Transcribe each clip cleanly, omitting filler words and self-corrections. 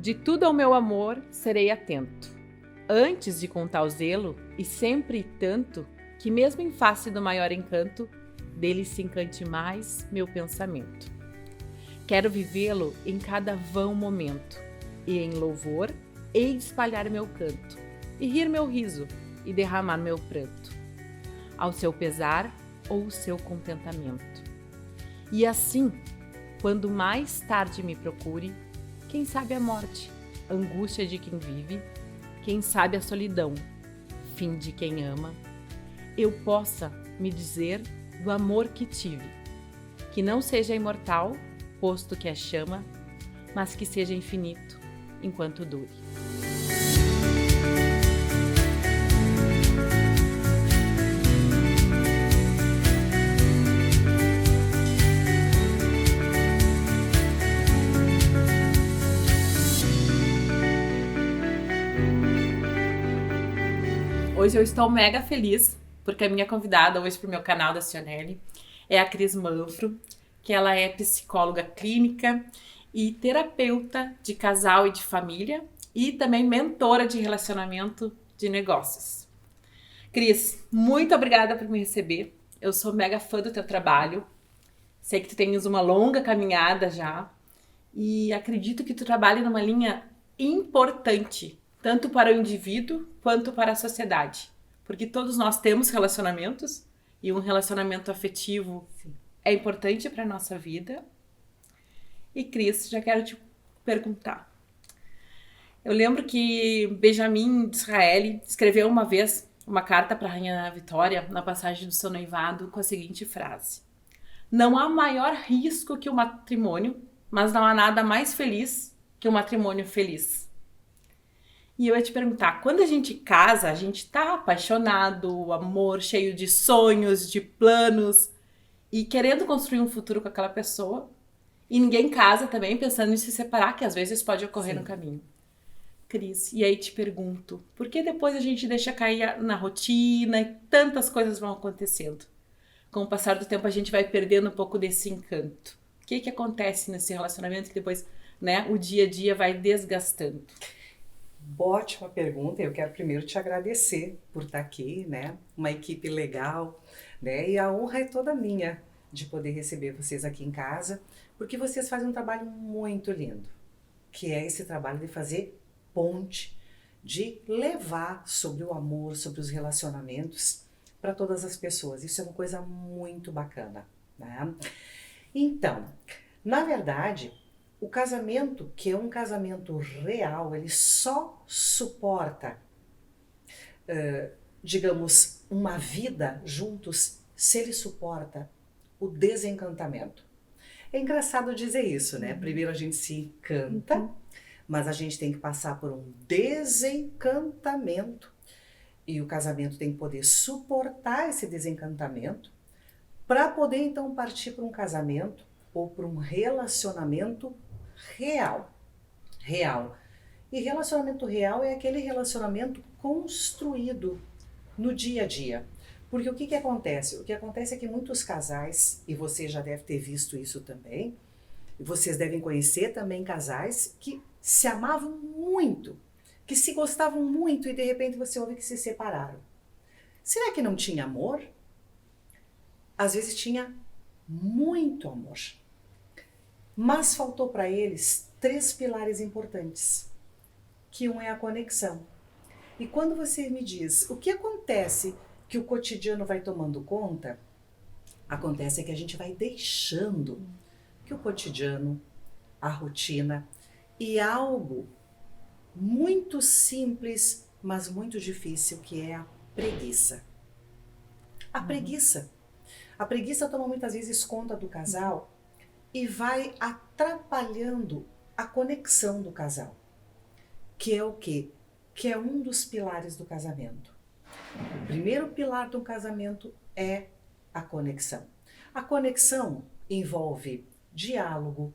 De tudo ao meu amor serei atento, antes de contar o zelo, e sempre e tanto, que mesmo em face do maior encanto, dele se encante mais meu pensamento. Quero vivê-lo em cada vão momento, e em louvor hei de espalhar meu canto, e rir meu riso, e derramar meu pranto, ao seu pesar ou seu contentamento. E assim, quando mais tarde me procure, quem sabe a morte, angústia de quem vive, quem sabe a solidão, fim de quem ama, eu possa me dizer do amor que tive, que não seja imortal, posto que é chama, mas que seja infinito, enquanto dure. Hoje eu estou mega feliz, porque a minha convidada hoje para o meu canal da Cionelli é a Cris Manfro, que ela é psicóloga clínica e terapeuta de casal e de família e também mentora de relacionamento de negócios. Cris, muito obrigada por me receber. Eu sou mega fã do teu trabalho. Sei que tu tens uma longa caminhada já e acredito que tu trabalha numa linha importante, tanto para o indivíduo quanto para a sociedade. Porque todos nós temos relacionamentos e um relacionamento afetivo é importante para a nossa vida. E Cris, já quero te perguntar. Eu lembro que Benjamin Disraeli escreveu uma vez uma carta para a Rainha Vitória na passagem do seu noivado com a seguinte frase: não há maior risco que o matrimônio, mas não há nada mais feliz que um matrimônio feliz. E eu ia te perguntar, quando a gente casa, a gente tá apaixonado, o amor cheio de sonhos, de planos e querendo construir um futuro com aquela pessoa. E ninguém casa também pensando em se separar, que às vezes pode ocorrer no caminho. Cris, e aí te pergunto, por que depois a gente deixa cair na rotina e tantas coisas vão acontecendo? Com o passar do tempo a gente vai perdendo um pouco desse encanto. O que acontece nesse relacionamento que depois, né, o dia a dia vai desgastando? Ótima pergunta, eu quero primeiro te agradecer por estar aqui, né? Uma equipe legal, né? E a honra é toda minha de poder receber vocês aqui em casa, porque vocês fazem um trabalho muito lindo, que é esse trabalho de fazer ponte, de levar sobre o amor, sobre os relacionamentos para todas as pessoas. Isso é uma coisa muito bacana, né? Então, na verdade, o casamento, que é um casamento real, ele só suporta, digamos, uma vida juntos se ele suporta o desencantamento. É engraçado dizer isso, né? Primeiro a gente se encanta, mas a gente tem que passar por um desencantamento e o casamento tem que poder suportar esse desencantamento para poder então partir para um casamento ou para um relacionamento real. E relacionamento real é aquele relacionamento construído no dia a dia. Porque o que acontece? O que acontece é que muitos casais, e você já deve ter visto isso também, e vocês devem conhecer também casais que se amavam muito, que se gostavam muito e de repente você ouve que se separaram. Será que não tinha amor? Às vezes tinha muito amor. Mas faltou para eles 3 pilares importantes, que um é a conexão. E quando você me diz o que acontece que o cotidiano vai tomando conta, acontece que a gente vai deixando que o cotidiano, a rotina e algo muito simples, mas muito difícil, que é a preguiça. A preguiça. A preguiça toma muitas vezes conta do casal e vai atrapalhando a conexão do casal, que é o quê? Que é um dos pilares do casamento. O primeiro pilar do casamento é a conexão. A conexão envolve diálogo,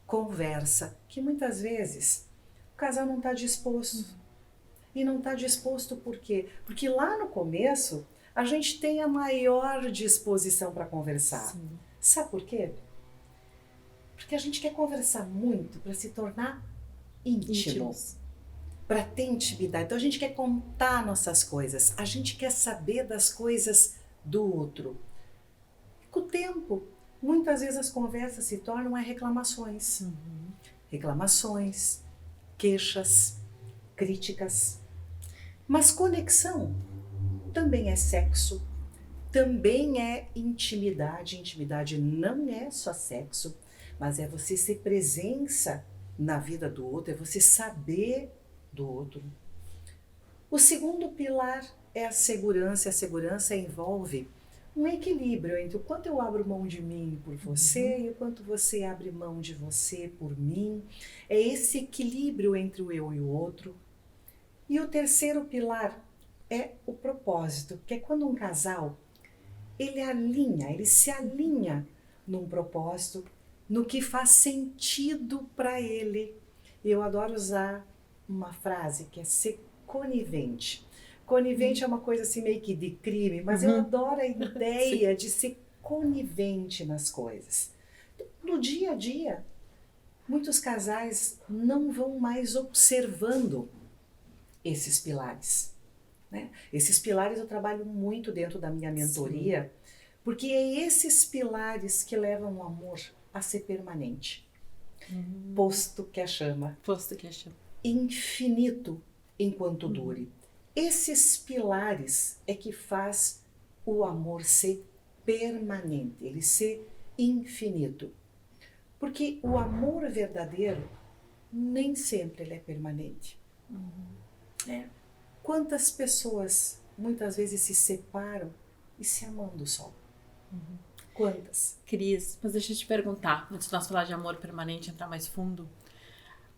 conversa, que muitas vezes o casal não está disposto. E não está disposto por quê? Porque lá no começo a gente tem a maior disposição para conversar. Sim. Sabe por quê? Porque a gente quer conversar muito para se tornar íntimo. Íntimos. Para ter intimidade. Então a gente quer contar nossas coisas, a gente quer saber das coisas do outro. Com o tempo, muitas vezes as conversas se tornam reclamações. Reclamações, queixas, críticas. Mas conexão também é sexo, também é intimidade. Intimidade não é só sexo, mas é você ser presença na vida do outro, é você saber do outro. O segundo pilar é a segurança. A segurança envolve um equilíbrio entre o quanto eu abro mão de mim por você e o quanto você abre mão de você por mim. É esse equilíbrio entre o eu e o outro. E o terceiro pilar é o propósito, que é quando um casal ele se alinha num propósito, no que faz sentido para ele. Eu adoro usar uma frase que é ser conivente. Conivente é uma coisa assim meio que de crime, mas eu adoro a ideia de ser conivente nas coisas. No dia a dia, muitos casais não vão mais observando esses pilares, né? Esses pilares eu trabalho muito dentro da minha mentoria, porque é esses pilares que levam o amor a ser permanente. Posto que a chama. Posto que a chama. Infinito enquanto dure. Esses pilares é que faz o amor ser permanente, ele ser infinito. Porque o amor verdadeiro nem sempre ele é permanente. Quantas pessoas muitas vezes se separam e se amando só? Quantas? Cris, mas deixa eu te perguntar, antes de nós falar de amor permanente, entrar mais fundo,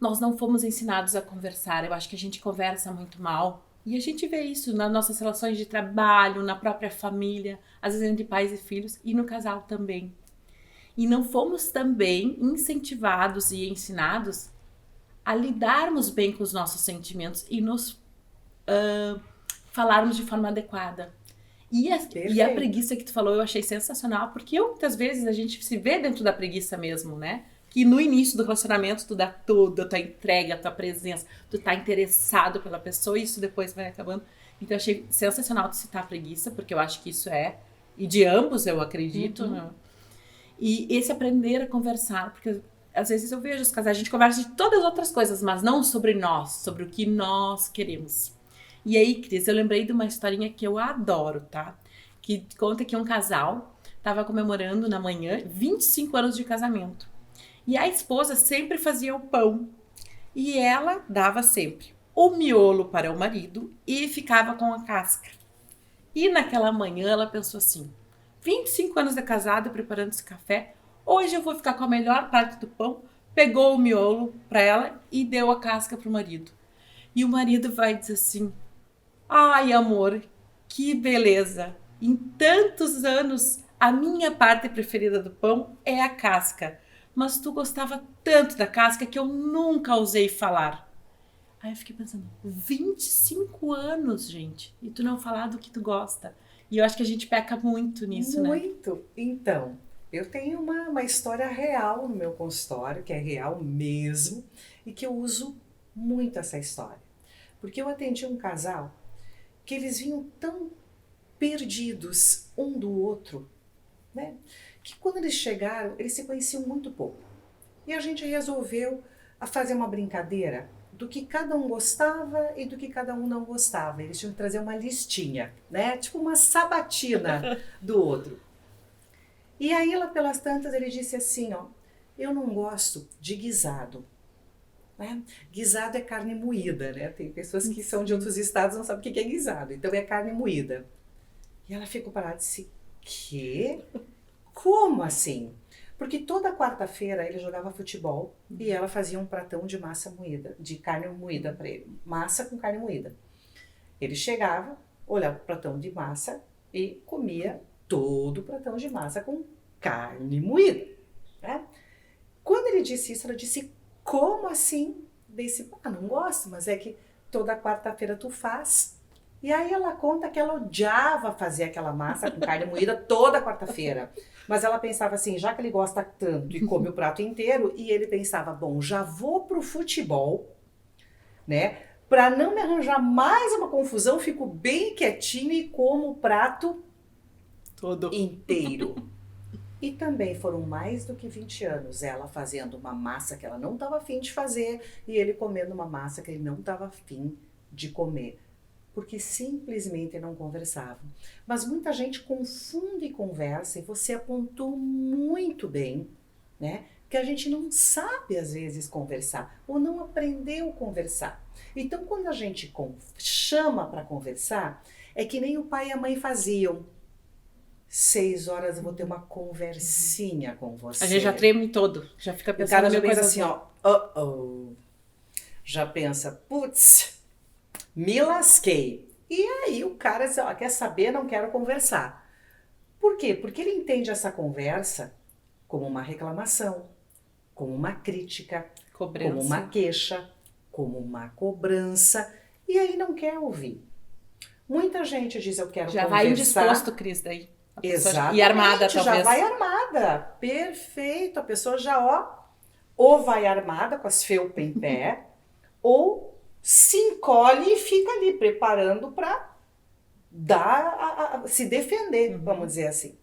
nós não fomos ensinados a conversar. Eu acho que a gente conversa muito mal. E a gente vê isso nas nossas relações de trabalho, na própria família, às vezes entre pais e filhos, e no casal também. E não fomos também incentivados e ensinados a lidarmos bem com os nossos sentimentos e nos falarmos de forma adequada. E a preguiça que tu falou eu achei sensacional, porque muitas vezes a gente se vê dentro da preguiça mesmo, né? Que no início do relacionamento tu dá tudo, a tua entrega, a tua presença, tu tá interessado pela pessoa e isso depois vai acabando. Então eu achei sensacional tu citar a preguiça, porque eu acho que isso e de ambos eu acredito, né? E esse aprender a conversar, porque às vezes eu vejo os casais, a gente conversa de todas as outras coisas, mas não sobre nós, sobre o que nós queremos. E aí, Cris, eu lembrei de uma historinha que eu adoro, tá? Que conta que um casal estava comemorando na manhã 25 anos de casamento. E a esposa sempre fazia o pão. E ela dava sempre o miolo para o marido e ficava com a casca. E naquela manhã ela pensou assim, 25 anos de casada preparando esse café, hoje eu vou ficar com a melhor parte do pão. Pegou o miolo para ela e deu a casca para o marido. E o marido vai dizer assim, ai amor, que beleza, em tantos anos a minha parte preferida do pão é a casca, mas tu gostava tanto da casca que eu nunca ousei falar. Aí eu fiquei pensando, 25 anos, gente, e tu não falar do que tu gosta. E eu acho que a gente peca muito nisso, né? Muito. Então, eu tenho uma história real no meu consultório, que é real mesmo, e que eu uso muito essa história. Porque eu atendi um casal que eles vinham tão perdidos um do outro, né? Que quando eles chegaram, eles se conheciam muito pouco. E a gente resolveu fazer uma brincadeira do que cada um gostava e do que cada um não gostava. Eles tinham que trazer uma listinha, né? Tipo uma sabatina do outro. E aí, lá pelas tantas, ele disse assim, ó, eu não gosto de guisado. Né? Guisado é carne moída, né? Tem pessoas que são de outros estados e não sabem o que é guisado. Então é carne moída. E ela ficou parada e disse, quê? Como assim? Porque toda quarta-feira ele jogava futebol e ela fazia um pratão de massa moída, de carne moída para ele. Massa com carne moída. Ele chegava, olhava o pratão de massa e comia todo o pratão de massa com carne moída. Né? Quando ele disse isso, ela disse, como assim? Disse, não gosto, mas é que toda quarta-feira tu faz. E aí ela conta que ela odiava fazer aquela massa com carne moída toda quarta-feira. Mas ela pensava assim, já que ele gosta tanto e come o prato inteiro, e ele pensava, bom, já vou pro futebol, né? Para não me arranjar mais uma confusão, fico bem quietinho e como o prato Todo. inteiro. E também foram mais do que 20 anos ela fazendo uma massa que ela não estava afim de fazer e ele comendo uma massa que ele não estava afim de comer. Porque simplesmente não conversavam. Mas muita gente confunde conversa e você apontou muito bem, né? Que a gente não sabe às vezes conversar ou não aprendeu a conversar. Então quando a gente chama para conversar, é que nem o pai e a mãe faziam. 6 horas eu vou ter uma conversinha com você. A gente já treme todo, já fica O pensando cara já mil pensa coisas assim, ó, já pensa, putz, me lasquei. E aí o cara diz, ó, quer saber, não quero conversar. Por quê? Porque ele entende essa conversa como uma reclamação, como uma crítica, cobrança. como uma queixa, como uma cobrança, e aí não quer ouvir. Muita gente diz, eu quero Já conversar. vai indisposto, Cris, daí. Exatamente, E armada, talvez. já vai armada. Perfeito, a pessoa já, ó, ou vai armada com as felpas em pé, ou se encolhe e fica ali preparando para se defender, vamos dizer assim.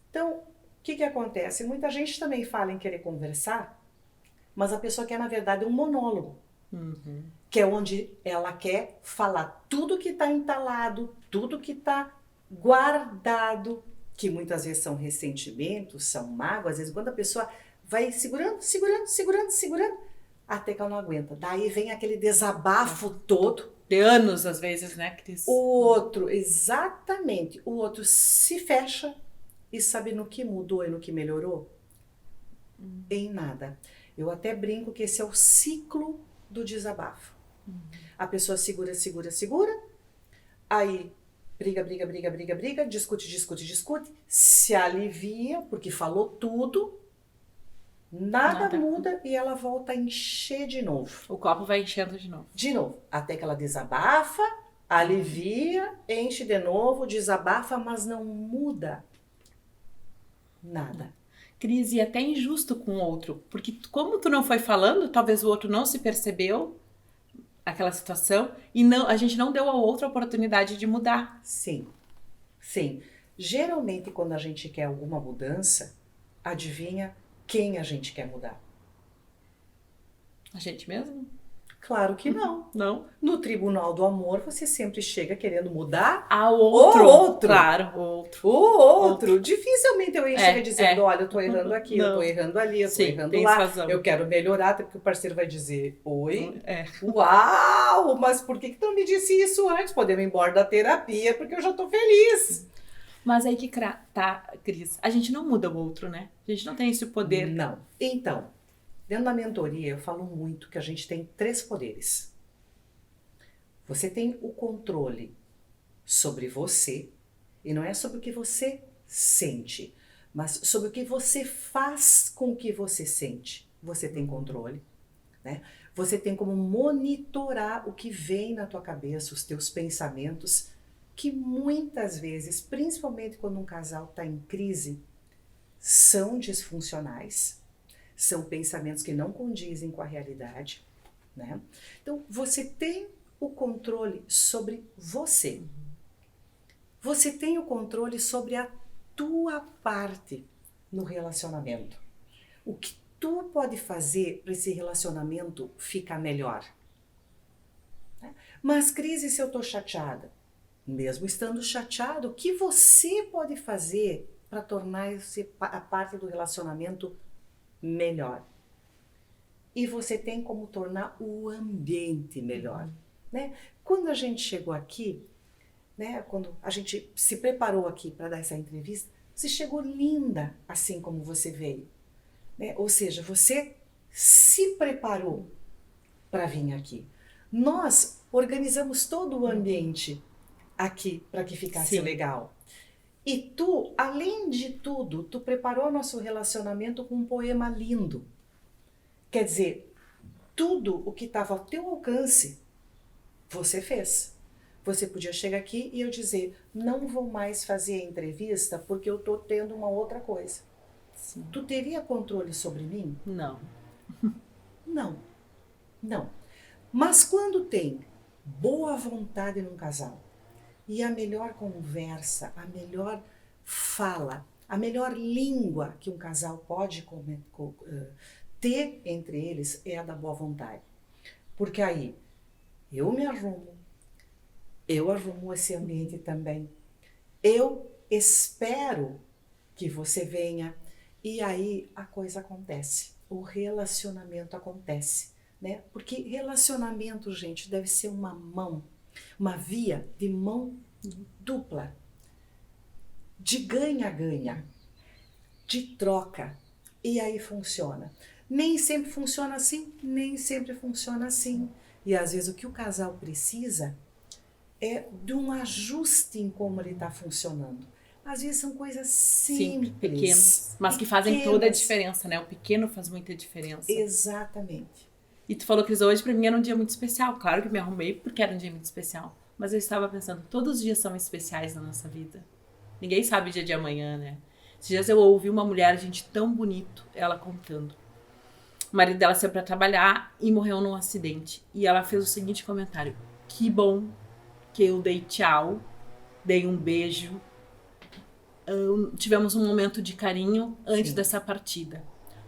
Então, o que acontece? Muita gente também fala em querer conversar, mas a pessoa quer, na verdade, um monólogo. Que é onde ela quer falar tudo que está entalado, tudo que está guardado, que muitas vezes são ressentimentos, são mágoas. Às vezes quando a pessoa vai segurando, até que ela não aguenta. Daí vem aquele desabafo todo. De anos, às vezes, né, Cris? O outro, exatamente, o outro se fecha e sabe no que mudou e no que melhorou? Em nada. Eu até brinco que esse é o ciclo do desabafo. A pessoa segura, aí briga, discute, se alivia, porque falou tudo, nada muda e ela volta a encher de novo. O copo vai enchendo de novo. De novo, até que ela desabafa, alivia, enche de novo, desabafa, mas não muda nada. Cris, e é até injusto com o outro, porque como tu não foi falando, talvez o outro não se percebeu aquela situação e não, a gente não deu a outra oportunidade de mudar. Sim. Geralmente quando a gente quer alguma mudança, adivinha quem a gente quer mudar? A gente mesmo? Claro que não. Não. No tribunal do amor, você sempre chega querendo mudar o outro. Claro, o outro. Dificilmente eu chego dizendo, olha, eu tô errando aqui, eu tô errando ali, eu tô errando lá. Razão. Eu quero melhorar, até porque o parceiro vai dizer, oi? Uau, mas por que tu não me disse isso antes? Podemos ir embora da terapia, porque eu já tô feliz. Mas aí que tá, Cris, a gente não muda o outro, né? A gente não tem esse poder. Não. Então, dentro da mentoria, eu falo muito que a gente tem 3 poderes. Você tem o controle sobre você, e não é sobre o que você sente, mas sobre o que você faz com o que você sente. Você tem controle, né? Você tem como monitorar o que vem na tua cabeça, os teus pensamentos, que muitas vezes, principalmente quando um casal está em crise, são disfuncionais. São pensamentos que não condizem com a realidade, né? Então, você tem o controle sobre você. Você tem o controle sobre a tua parte no relacionamento. O que tu pode fazer para esse relacionamento ficar melhor? Mas, Cris, e se eu estou chateada? Mesmo estando chateado, o que você pode fazer para tornar a parte do relacionamento melhor? E você tem como tornar o ambiente melhor, né? Quando a gente chegou aqui, né, quando a gente se preparou aqui para dar essa entrevista, você chegou linda assim como você veio, né? Ou seja, você se preparou para vir aqui. Nós organizamos todo o ambiente aqui para que ficasse legal. E tu, além de tudo, tu preparou nosso relacionamento com um poema lindo. Quer dizer, tudo o que estava ao teu alcance, você fez. Você podia chegar aqui e eu dizer, não vou mais fazer a entrevista porque eu estou tendo uma outra coisa. Sim. Tu teria controle sobre mim? Não. Não. Mas quando tem boa vontade num casal e a melhor conversa, a melhor fala, a melhor língua que um casal pode ter entre eles é a da boa vontade. Porque aí eu me arrumo, eu arrumo esse ambiente também, eu espero que você venha e aí a coisa acontece, o relacionamento acontece, né? Porque relacionamento, gente, deve ser uma via de mão dupla, de ganha-ganha, de troca. E aí funciona. Nem sempre funciona assim, nem sempre funciona assim. E às vezes o que o casal precisa é de um ajuste em como ele está funcionando. Às vezes são coisas simples, pequenos, mas que fazem toda a diferença, né? O pequeno faz muita diferença. Exatamente. E tu falou, Cris, hoje pra mim era um dia muito especial. Claro que eu me arrumei porque era um dia muito especial. Mas eu estava pensando, todos os dias são especiais na nossa vida. Ninguém sabe o dia de amanhã, né? Esses dias eu ouvi uma mulher, gente, tão bonito, ela contando. O marido dela saiu pra trabalhar e morreu num acidente. E ela fez o seguinte comentário: que bom que eu dei tchau, dei um beijo, tivemos um momento de carinho antes dessa partida.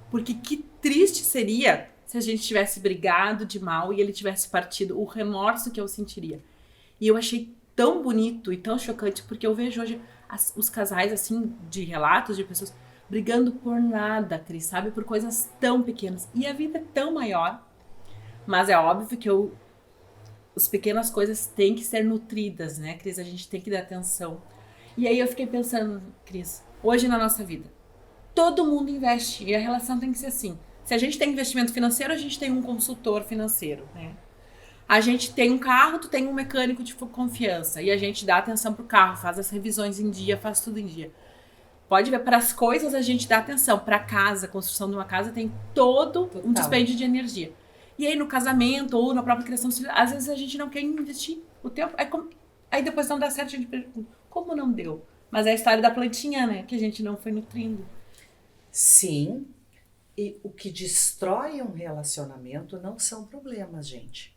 Porque que triste seria se a gente tivesse brigado de mal e ele tivesse partido, o remorso que eu sentiria. E eu achei tão bonito e tão chocante, porque eu vejo hoje os casais, assim, de relatos de pessoas brigando por nada, Cris, sabe? Por coisas tão pequenas. E a vida é tão maior. Mas é óbvio que as pequenas coisas têm que ser nutridas, né, Cris? A gente tem que dar atenção. E aí eu fiquei pensando, Cris, hoje na nossa vida, todo mundo investe e a relação tem que ser assim. Se a gente tem investimento financeiro, a gente tem um consultor financeiro, né? A gente tem um carro, tu tem um mecânico de confiança e a gente dá atenção pro carro, faz as revisões em dia, faz tudo em dia. Pode ver, para as coisas a gente dá atenção. Para casa, a construção de uma casa tem todo um dispêndio de energia. E aí no casamento ou na própria criação dos filhos, às vezes a gente não quer investir o tempo. Aí depois não dá certo, a gente pergunta, como não deu? Mas é a história da plantinha, né? Que a gente não foi nutrindo. Sim, e o que destrói um relacionamento não são problemas, gente.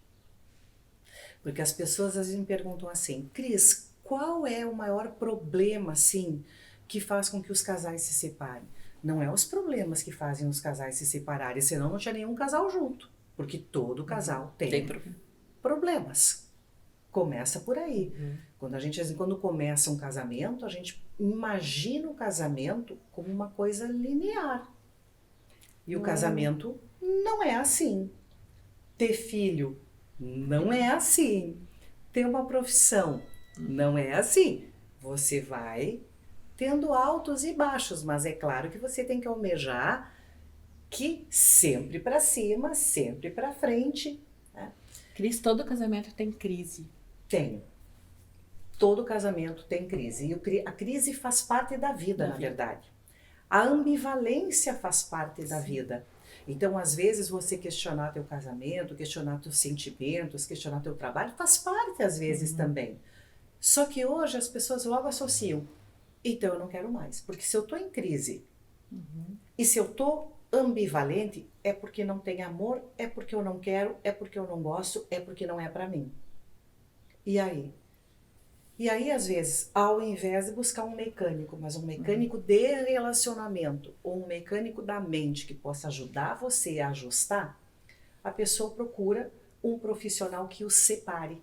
Porque as pessoas às vezes me perguntam assim, Cris, qual é o maior problema, assim, que faz com que os casais se separem? Não é os problemas que fazem os casais se separarem, senão não tinha nenhum casal junto. Porque todo casal tem problemas. Começa por aí. Quando começa um casamento, a gente imagina o casamento como uma coisa linear. E o casamento não é assim. Ter filho não é assim. Ter uma profissão não é assim. Você vai tendo altos e baixos, mas é claro que você tem que almejar que sempre para cima, sempre para frente. Né? Cris, todo casamento tem crise. Tem. Todo casamento tem crise. E a crise faz parte da vida, na verdade. A ambivalência faz parte da vida. Então, às vezes, você questionar teu casamento, questionar teus sentimentos, questionar teu trabalho, faz parte, às vezes, também. Só que hoje as pessoas logo associam. Então, eu não quero mais. Porque se eu estou em crise e se eu estou ambivalente, é porque não tem amor, é porque eu não quero, é porque eu não gosto, é porque não é para mim. E aí? E aí, às vezes, ao invés de buscar um mecânico, mas um mecânico de relacionamento, ou um mecânico da mente que possa ajudar você a ajustar, a pessoa procura um profissional que o separe.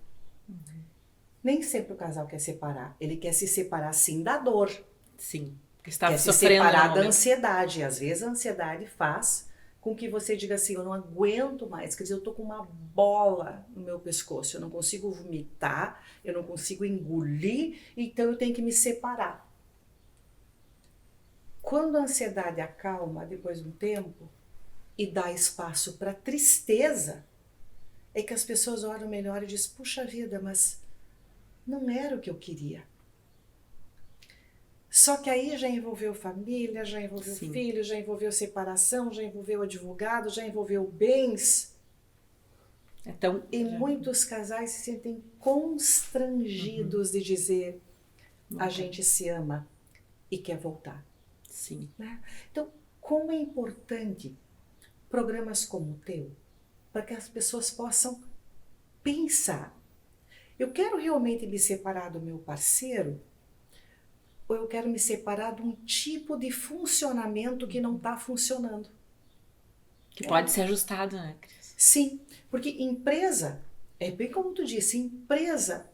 Nem sempre o casal quer separar. Ele quer se separar, sim, da dor. Sim. Quer se separar da ansiedade. Às vezes a ansiedade faz com que você diga assim, eu não aguento mais, quer dizer, eu tô com uma bola no meu pescoço, eu não consigo vomitar, eu não consigo engolir, então eu tenho que me separar. Quando a ansiedade acalma depois de um tempo e dá espaço para tristeza, é que as pessoas olham melhor e dizem, puxa vida, mas não era o que eu queria. Só que aí já envolveu família, já envolveu filho, já envolveu separação, já envolveu advogado, já envolveu bens. Então, e muitos casais se sentem constrangidos de dizer a gente se ama e quer voltar. Sim. Né? Então, como é importante programas como o teu, para que as pessoas possam pensar, eu quero realmente me separar do meu parceiro ou eu quero me separar de um tipo de funcionamento que não está funcionando? Que pode ser ajustado, né, Cris? Sim, porque empresa, é bem como tu disse, empresa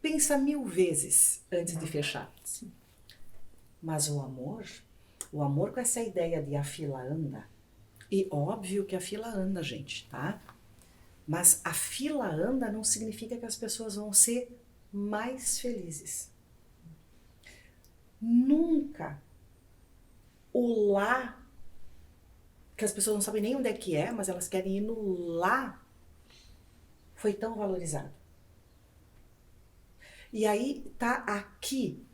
pensa 1000 vezes antes de fechar. Sim. Mas o amor com essa ideia de a fila anda, e óbvio que a fila anda, gente, tá? Mas a fila anda não significa que as pessoas vão ser mais felizes. Nunca o lá, que as pessoas não sabem nem onde é que é, mas elas querem ir no lá, foi tão valorizado. E aí tá aqui,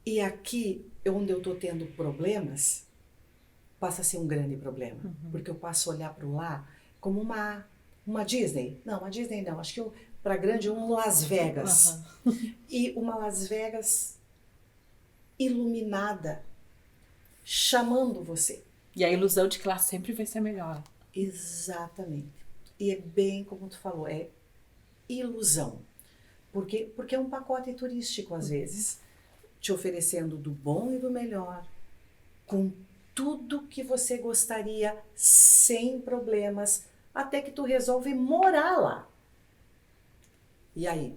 e aqui onde eu tô tendo problemas, passa a ser um grande problema. Porque eu passo a olhar para o lá como uma Disney. Não, uma Disney não. Acho que para grande um Las Vegas. E uma Las Vegas iluminada, chamando você. E a ilusão de que lá sempre vai ser melhor. Exatamente. E é bem como tu falou, é ilusão. Porque é um pacote turístico às vezes, te oferecendo do bom e do melhor, com tudo que você gostaria, sem problemas, até que tu resolve morar lá. E aí?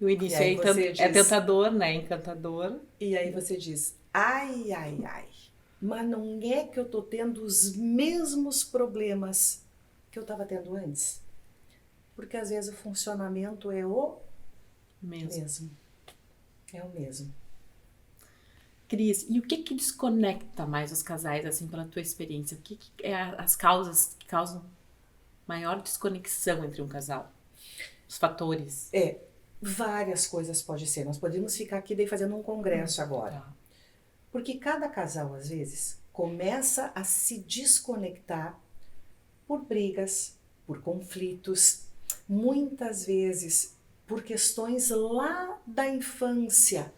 O início aí você é diz- tentador, né? Encantador. E aí você diz, ai, mas não é que eu tô tendo os mesmos problemas que eu estava tendo antes? Porque às vezes o funcionamento é o mesmo. É o mesmo. Cris, e o que desconecta mais os casais, assim, pela tua experiência? O que é as causas que causam maior desconexão entre um casal? Os fatores. Várias coisas pode ser. Nós podemos ficar aqui daí fazendo um congresso agora. Tá. Porque cada casal, às vezes, começa a se desconectar por brigas, por conflitos, muitas vezes por questões lá da infância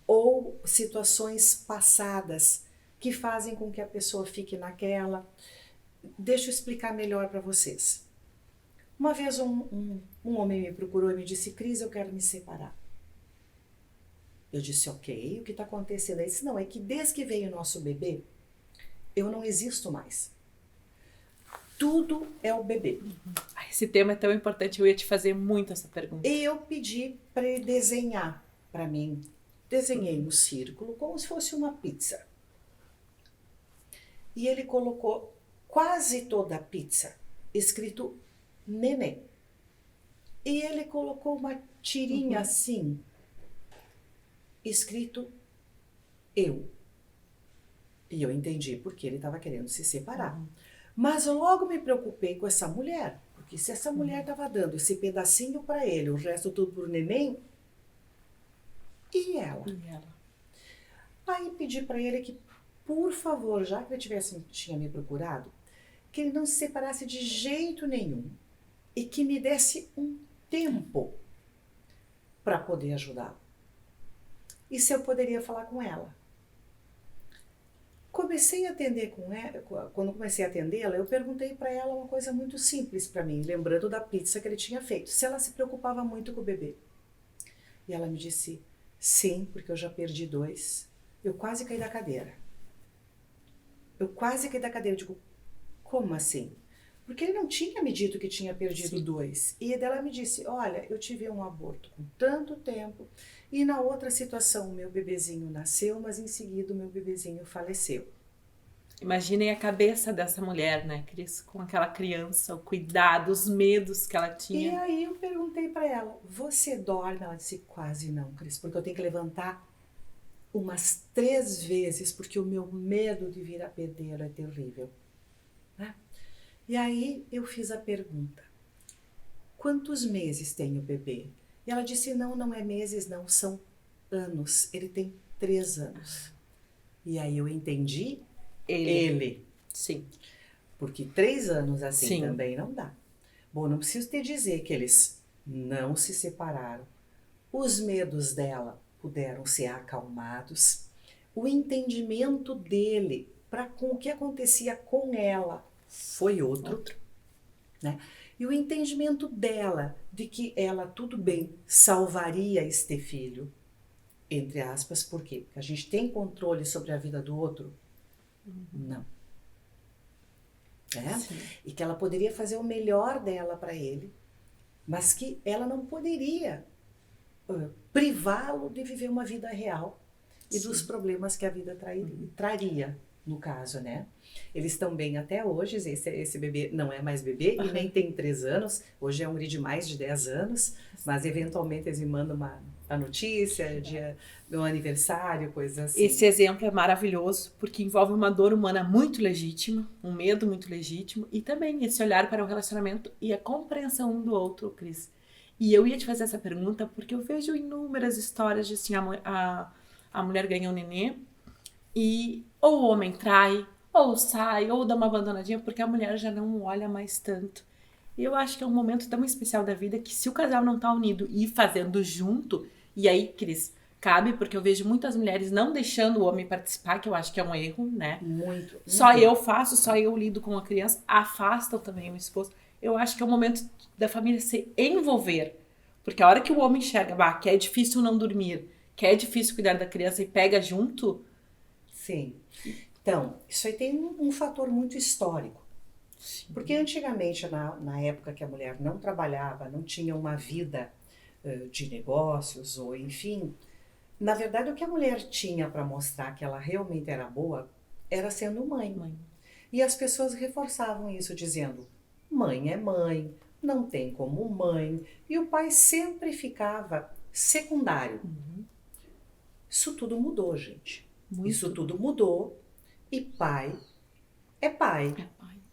ou situações passadas que fazem com que a pessoa fique naquela. Deixa eu explicar melhor para vocês. Uma vez um homem me procurou e me disse, Cris, eu quero me separar. Eu disse, ok, o que está acontecendo? Ele disse, não, é que desde que veio o nosso bebê, eu não existo mais. Tudo é o bebê. Esse tema é tão importante, eu ia te fazer muito essa pergunta. E eu pedi para ele desenhar para mim. Desenhei um círculo como se fosse uma pizza. E ele colocou quase toda a pizza escrito neném. E ele colocou uma tirinha assim, escrito eu. E eu entendi porque ele estava querendo se separar. Mas eu logo me preocupei com essa mulher. Porque se essa mulher estava dando esse pedacinho para ele, o resto tudo pro neném, e ela? E ela? Aí pedi para ele que, por favor, já que ele tinha me procurado, que ele não se separasse de jeito nenhum e que me desse um tempo para poder ajudá-lo. E se eu poderia falar com ela? Comecei a atender com ela, quando comecei a atendê-la, eu perguntei para ela uma coisa muito simples para mim, lembrando da pizza que ele tinha feito, se ela se preocupava muito com o bebê. E ela me disse, sim, porque eu já perdi 2. Eu quase caí da cadeira. Eu digo, como assim? Porque ele não tinha me dito que tinha perdido 2. E ela me disse, olha, eu tive um aborto com tanto tempo e na outra situação o meu bebezinho nasceu, mas em seguida o meu bebezinho faleceu. Imaginem a cabeça dessa mulher, né, Cris? Com aquela criança, o cuidado, os medos que ela E tinha. aí eu perguntei para ela, você dorme? Ela disse, quase não, Cris, porque eu tenho que levantar umas 3 vezes, porque o meu medo de vir a perder é terrível. Né? E aí eu fiz a pergunta, quantos meses tem o bebê? E ela disse, não é meses não, são anos, ele tem 3 anos. E aí eu entendi ele. Sim. Porque 3 anos assim Sim. também não dá. Bom, não preciso te dizer que eles não se separaram. Os medos dela puderam ser acalmados. O entendimento dele para com o que acontecia com ela foi outro. né? E o entendimento dela de que ela, tudo bem, salvaria este filho, entre aspas, por quê? Porque a gente tem controle sobre a vida do outro? Não. Né? E que ela poderia fazer o melhor dela para ele, mas que ela não poderia privá-lo de viver uma vida real e dos problemas que a vida traria, no caso, né? Eles estão bem até hoje, esse bebê não é mais bebê e nem tem 3 anos, hoje é um guri de mais de 10 anos, mas eventualmente eles me mandam a notícia, dia do aniversário, coisas assim. Esse exemplo é maravilhoso, porque envolve uma dor humana muito legítima, um medo muito legítimo, e também esse olhar para o relacionamento e a compreensão um do outro, Cris. E eu ia te fazer essa pergunta porque eu vejo inúmeras histórias de assim, a mulher ganha um nenê e ou o homem trai, ou sai, ou dá uma abandonadinha, porque a mulher já não olha mais tanto. E eu acho que é um momento tão especial da vida que se o casal não tá unido e fazendo junto, e aí, Cris, cabe, porque eu vejo muitas mulheres não deixando o homem participar, que eu acho que é um erro, né? Muito. Só eu faço, só eu lido com a criança, afastam também o esposo. Eu acho que é o momento da família se envolver. Porque a hora que o homem enxerga, que é difícil não dormir, que é difícil cuidar da criança e pega junto. Sim. Então, isso aí tem um fator muito histórico. Sim. Porque antigamente, na época que a mulher não trabalhava, não tinha uma vida de negócios, ou enfim, na verdade o que a mulher tinha para mostrar que ela realmente era boa era sendo mãe. E as pessoas reforçavam isso dizendo, mãe é mãe, não tem como mãe, e o pai sempre ficava secundário. Isso tudo mudou, gente. Muito. Isso tudo mudou e pai é pai.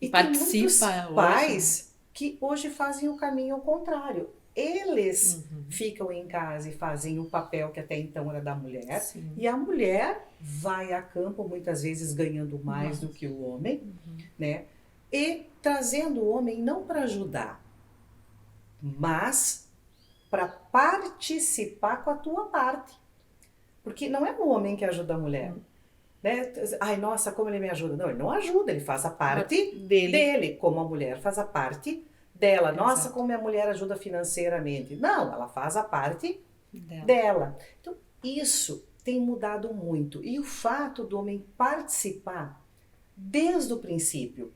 E participa, tem muitos pais que hoje fazem o caminho ao contrário. Eles ficam em casa e fazem o papel que até então era da mulher. Sim. E a mulher vai a campo, muitas vezes ganhando mais do que o homem, né? E trazendo o homem não para ajudar, mas para participar com a tua parte. Porque não é o homem que ajuda a mulher. Né? Ai, nossa, como ele me ajuda. Não, ele não ajuda, ele faz a parte dele, como a mulher faz a parte dela. Nossa, exato. Como a mulher ajuda financeiramente. Não, ela faz a parte dela. Então, isso tem mudado muito. E o fato do homem participar desde o princípio,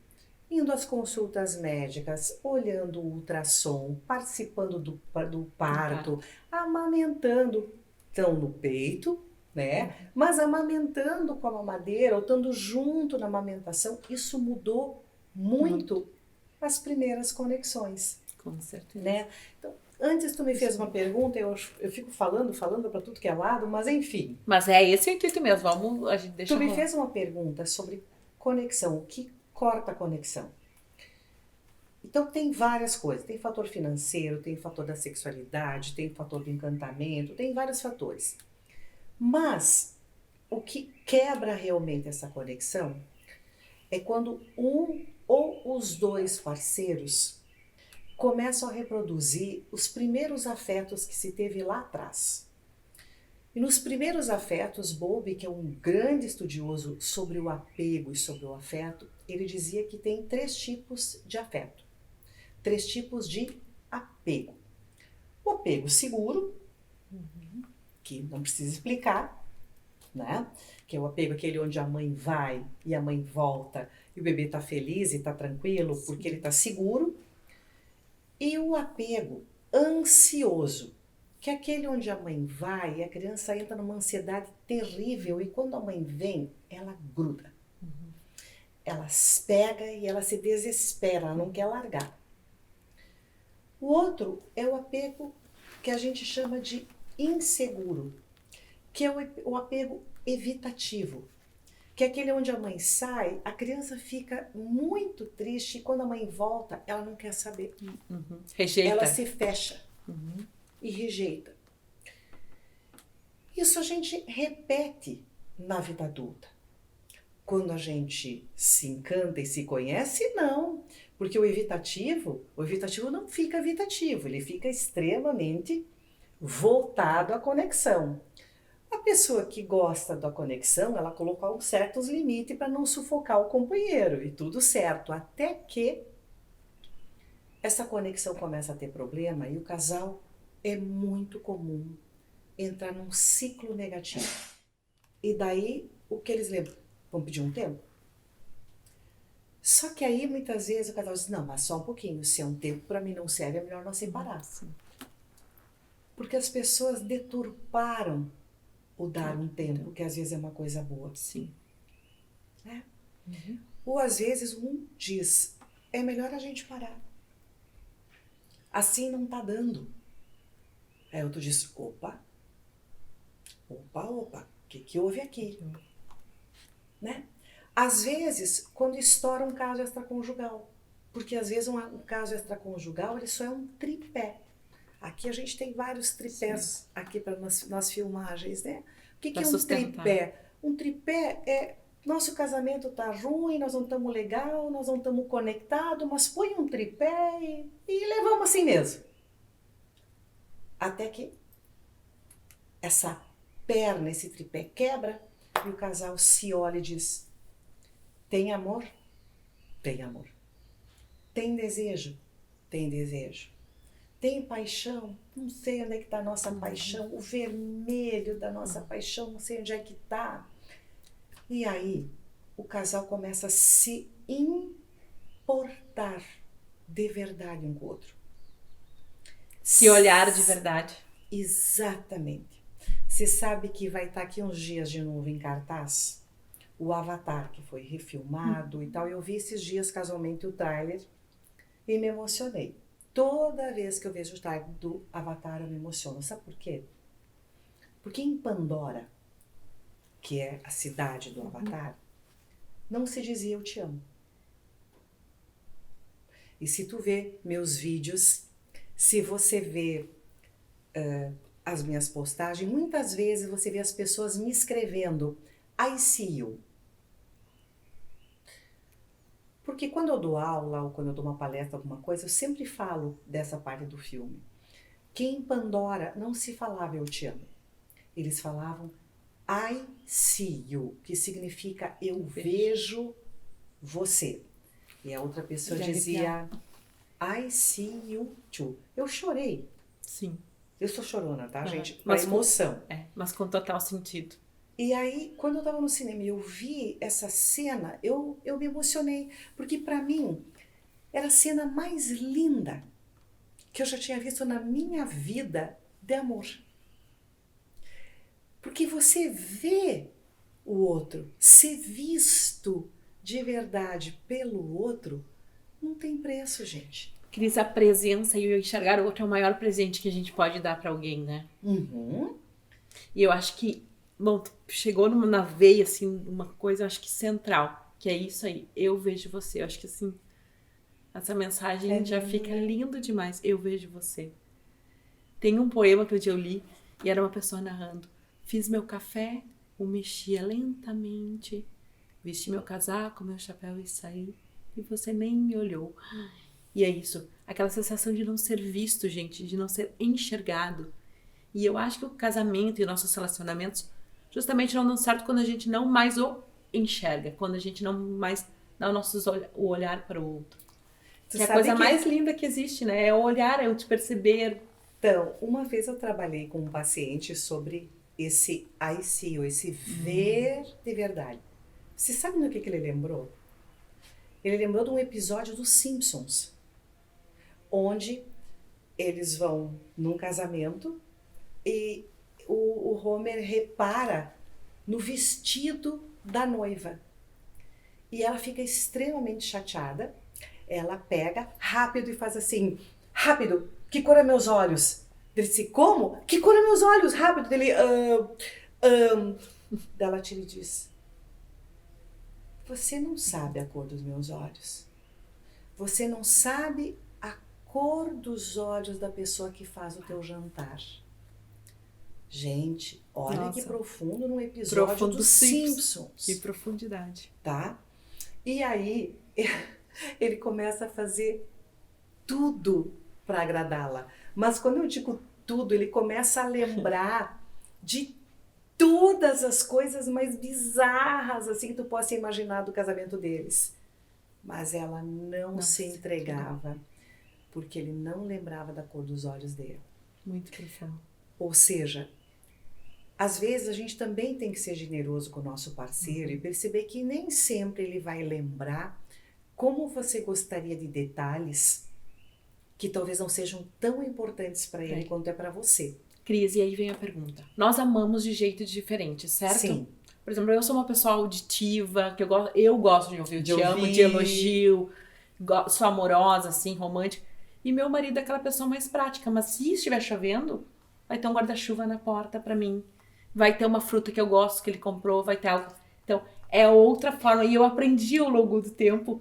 indo às consultas médicas, olhando o ultrassom, participando do parto, amamentando, estão no peito, né? Mas amamentando com a mamadeira, ou estando junto na amamentação, isso mudou muito as primeiras conexões. Com certeza. Né? Então, antes tu me fez uma pergunta, eu fico falando para tudo que é lado, mas enfim. Mas é esse o intuito mesmo, a gente deixa. Tu me fez uma pergunta sobre conexão, o que corta a conexão? Então tem várias coisas, tem fator financeiro, tem fator da sexualidade, tem fator do encantamento, tem vários fatores. Mas o que quebra realmente essa conexão é quando um ou os dois parceiros começam a reproduzir os primeiros afetos que se teve lá atrás. E nos primeiros afetos, Bowlby, que é um grande estudioso sobre o apego e sobre o afeto, ele dizia que tem 3 tipos de afeto, 3 tipos de apego. O apego seguro, que não precisa explicar, né? Que é o apego aquele onde a mãe vai e a mãe volta e o bebê está feliz e está tranquilo porque ele está seguro. E o apego ansioso, que é aquele onde a mãe vai e a criança entra numa ansiedade terrível e quando a mãe vem, ela gruda. Ela pega e ela se desespera, ela não quer largar. O outro é o apego que a gente chama de inseguro, que é o apego evitativo, que é aquele onde a mãe sai, a criança fica muito triste e quando a mãe volta, ela não quer saber. Rejeita. Ela se fecha e rejeita. Isso a gente repete na vida adulta. Quando a gente se encanta e se conhece, não. Porque o evitativo não fica evitativo, ele fica extremamente voltado à conexão. A pessoa que gosta da conexão, ela coloca certos limites para não sufocar o companheiro, e tudo certo, até que essa conexão começa a ter problema e o casal é muito comum entrar num ciclo negativo. E daí, o que eles lembram? Vão pedir um tempo? Só que aí, muitas vezes, o casal diz, não, mas só um pouquinho, se é um tempo para mim não serve, é melhor nós separar. Sim. Porque as pessoas deturparam o dar um tempo, que às vezes é uma coisa boa. Sim. Né? Ou às vezes um diz, é melhor a gente parar. Assim não tá dando. Aí outro diz, opa, o que houve aqui? Né? Às vezes, quando estoura um caso extraconjugal, porque às vezes um caso extraconjugal ele só é um tripé. Aqui a gente tem vários tripés aqui para nas filmagens, né? O que é um tripé? Um tripé é, nosso casamento tá ruim, nós não estamos legal, nós não estamos conectados, mas põe um tripé e levamos assim mesmo. Até que essa perna, esse tripé quebra e o casal se olha e diz, tem amor? Tem amor. Tem desejo? Tem desejo. Tem paixão? Não sei onde é que está a nossa paixão, o vermelho da nossa paixão, não sei onde é que está. E aí, o casal começa a se importar de verdade um com o outro. Se olhar de verdade. Exatamente. Você sabe que vai estar aqui uns dias de novo em cartaz o Avatar, que foi refilmado e tal. Eu vi esses dias casualmente o trailer e me emocionei. Toda vez que eu vejo o trailer do Avatar eu me emociono. Sabe por quê? Porque em Pandora, que é a cidade do Avatar, não se dizia eu te amo. E se tu vê meus vídeos, se você vê as minhas postagens, muitas vezes você vê as pessoas me escrevendo I see you. Porque quando eu dou aula ou quando eu dou uma palestra, alguma coisa, eu sempre falo dessa parte do filme. Que em Pandora não se falava eu te amo. Eles falavam I see you, que significa eu vejo você. E a outra pessoa dizia I see you too. Eu chorei. Sim. Eu sou chorona, tá, gente? Mas emoção. Mas com total sentido. E aí, quando eu estava no cinema e eu vi essa cena, eu me emocionei. Porque para mim, era a cena mais linda que eu já tinha visto na minha vida de amor. Porque você vê o outro, ser visto de verdade pelo outro, não tem preço, gente. Cris, a presença e o enxergar o outro é o maior presente que a gente pode dar para alguém, né? Uhum. E eu acho que, bom, chegou na veia, assim, uma coisa, eu acho que central, que é isso aí, eu vejo você. Eu acho que, assim, essa mensagem já fica lindo demais, eu vejo você. Tem um poema que eu li e era uma pessoa narrando. Fiz meu café, o mexia lentamente, vesti meu casaco, meu chapéu e saí, e você nem me olhou. E é isso, aquela sensação de não ser visto, gente, de não ser enxergado. E eu acho que o casamento e nossos relacionamentos justamente não dão certo quando a gente não mais o enxerga, quando a gente não mais dá o olhar para o outro. Que é a coisa mais linda que existe, né? É o olhar, é o te perceber. Então, uma vez eu trabalhei com um paciente sobre esse I see you, esse ver de verdade. Você sabe no que ele lembrou? Ele lembrou de um episódio dos Simpsons, onde eles vão num casamento e o Homer repara no vestido da noiva. E ela fica extremamente chateada. Ela pega rápido e faz assim, rápido, que cor é meus olhos? Ele disse, como? Que cor é meus olhos? Rápido. Ele, Ela tira e diz, você não sabe a cor dos meus olhos. Você não sabe a cor dos olhos da pessoa que faz o teu jantar. Gente, olha que profundo num episódio dos Simpsons. Que profundidade. Tá? E aí, ele começa a fazer tudo para agradá-la. Mas quando eu digo tudo, ele começa a lembrar de todas as coisas mais bizarras assim que tu possa imaginar do casamento deles. Mas ela não se entregava. porque ele não lembrava da cor dos olhos dele. Muito profundo. Ou seja, às vezes a gente também tem que ser generoso com o nosso parceiro e perceber que nem sempre ele vai lembrar como você gostaria de detalhes que talvez não sejam tão importantes para ele quanto é para você. Cris, e aí vem a pergunta. Nós amamos de jeitos diferentes, certo? Sim. Por exemplo, eu sou uma pessoa auditiva, que eu gosto de ouvir, eu te amo, ouvir. de elogio, sou amorosa, assim, romântica. E meu marido é aquela pessoa mais prática, mas se estiver chovendo, vai ter um guarda-chuva na porta pra mim. Vai ter uma fruta que eu gosto, que ele comprou, vai ter algo. Então, é outra forma. E eu aprendi ao longo do tempo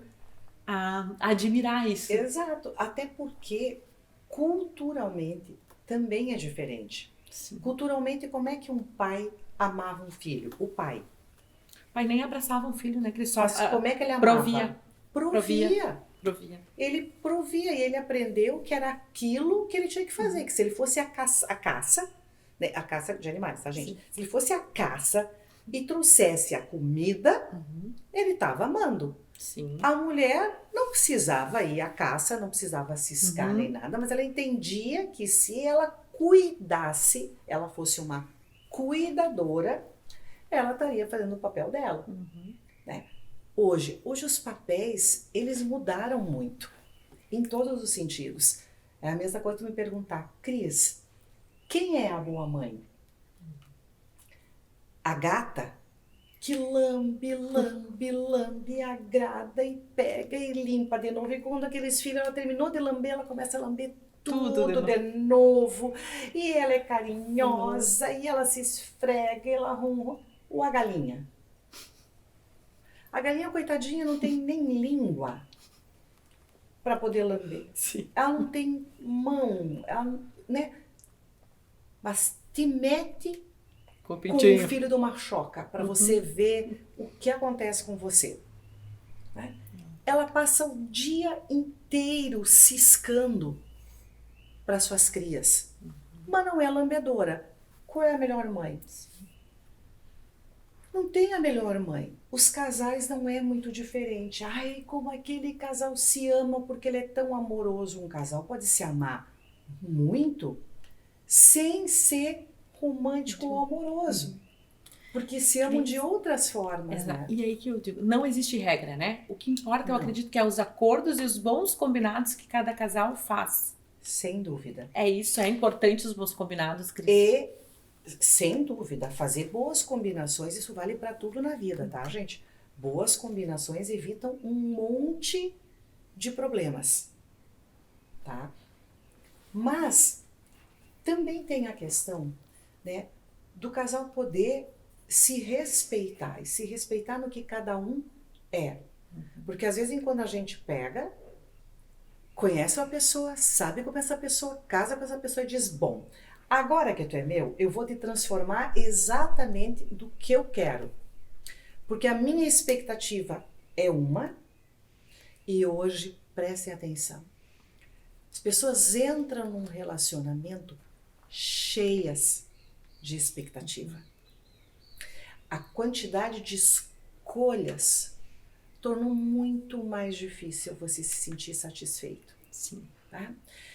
a admirar isso. Exato. Até porque, culturalmente, também é diferente. Sim. Culturalmente, como é que um pai amava um filho? O pai. O pai nem abraçava um filho, né? Que ele só Mas como é que ele amava? provia. Ele provia e ele aprendeu que era aquilo que ele tinha que fazer. Que se ele fosse a caça, né, a caça de animais, tá, gente? Sim. Se ele fosse a caça e trouxesse a comida, ele estava amando. Sim. A mulher não precisava ir à caça, não precisava ciscar nem nada, mas ela entendia que se ela cuidasse, ela fosse uma cuidadora, ela estaria fazendo o papel dela. Né? Hoje os papéis, eles mudaram muito, em todos os sentidos. É a mesma coisa que me perguntar, Cris, quem é a boa mãe? A gata que lambe, agrada e pega e limpa de novo. E quando aqueles filhos, ela terminou de lamber, ela começa a lamber tudo de novo. E ela é carinhosa, e ela se esfrega, e ela arruma. Ou a galinha? A galinha, coitadinha, não tem nem língua para poder lamber. Sim. Ela não tem mão, ela, né? Mas te mete com o filho de uma choca para você ver o que acontece com você. Né? Ela passa o dia inteiro ciscando para suas crias, mas não é lambedora. Qual é a melhor mãe? Não tem a melhor mãe. Os casais não é muito diferente. Ai, como aquele casal se ama porque ele é tão amoroso. Um casal pode se amar muito sem ser romântico ou amoroso. Porque se amam de outras formas, né? E aí que eu digo, não existe regra, né? O que importa, eu acredito que é os acordos e os bons combinados que cada casal faz. Sem dúvida. É isso, é importante os bons combinados, Cris. E, sem dúvida, fazer boas combinações, isso vale para tudo na vida, tá, gente? Boas combinações evitam um monte de problemas, tá? Mas também tem a questão, né, do casal poder se respeitar e se respeitar no que cada um é. Porque às vezes quando a gente pega, conhece uma pessoa, sabe como essa pessoa, casa com essa pessoa e diz, bom, agora que tu é meu, eu vou te transformar exatamente do que eu quero. Porque a minha expectativa é uma, e hoje, prestem atenção, as pessoas entram num relacionamento cheias de expectativa. A quantidade de escolhas tornou muito mais difícil você se sentir satisfeito. Sim. Tá?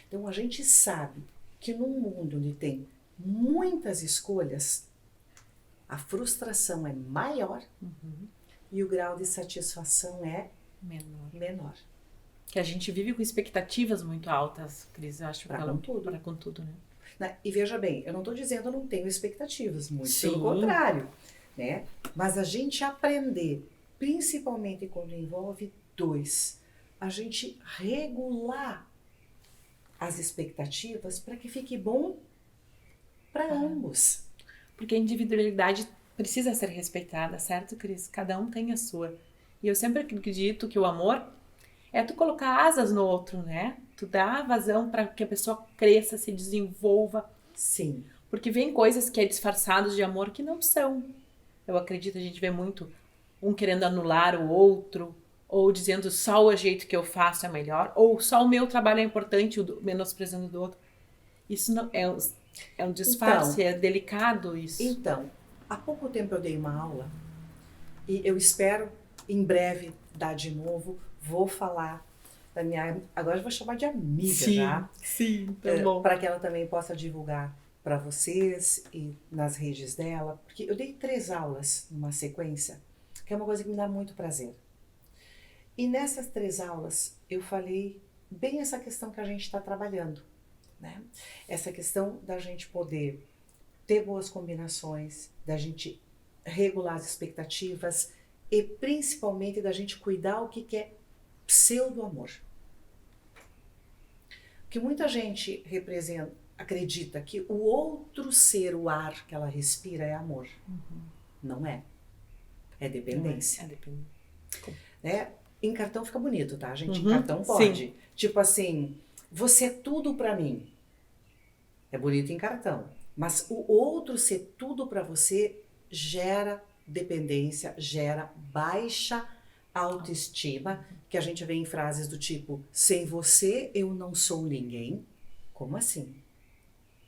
Então a gente sabe que num mundo onde tem muitas escolhas, a frustração é maior e o grau de satisfação é menor. Que a gente vive com expectativas muito altas, Cris, eu acho. Para com tudo, né? E veja bem, eu não estou dizendo que eu não tenho expectativas, muito pelo contrário. Né? Mas a gente aprender, principalmente quando envolve dois, a gente regular as expectativas para que fique bom para ambos. Porque a individualidade precisa ser respeitada, certo, Cris? Cada um tem a sua. E eu sempre acredito que o amor é tu colocar asas no outro, né? Tu dá vazão para que a pessoa cresça, se desenvolva. Sim. Porque vem coisas que é disfarçados de amor que não são. Eu acredito, a gente vê muito um querendo anular o outro, ou dizendo só o jeito que eu faço é melhor, ou só o meu trabalho é importante, menosprezando do outro. Isso não é um disfarce, é delicado isso. Então, há pouco tempo eu dei uma aula, e eu espero em breve dar de novo, vou falar da minha, agora eu vou chamar de amiga, Sim, já, sim, tá bom. para que ela também possa divulgar para vocês e nas redes dela, porque eu dei 3 aulas numa sequência, que é uma coisa que me dá muito prazer. E nessas 3 aulas eu falei bem essa questão que a gente está trabalhando, né? Essa questão da gente poder ter boas combinações, da gente regular as expectativas e principalmente da gente cuidar o que é pseudo-amor. Porque muita gente acredita que o outro ser, o ar que ela respira é amor. Não é. É dependência. É dependência. Né? Em cartão fica bonito, tá, gente? Em Uhum, cartão pode. sim. Tipo assim, você é tudo pra mim. É bonito em cartão. Mas o outro ser tudo pra você gera dependência, gera baixa autoestima, que a gente vê em frases do tipo, sem você eu não sou ninguém. Como assim?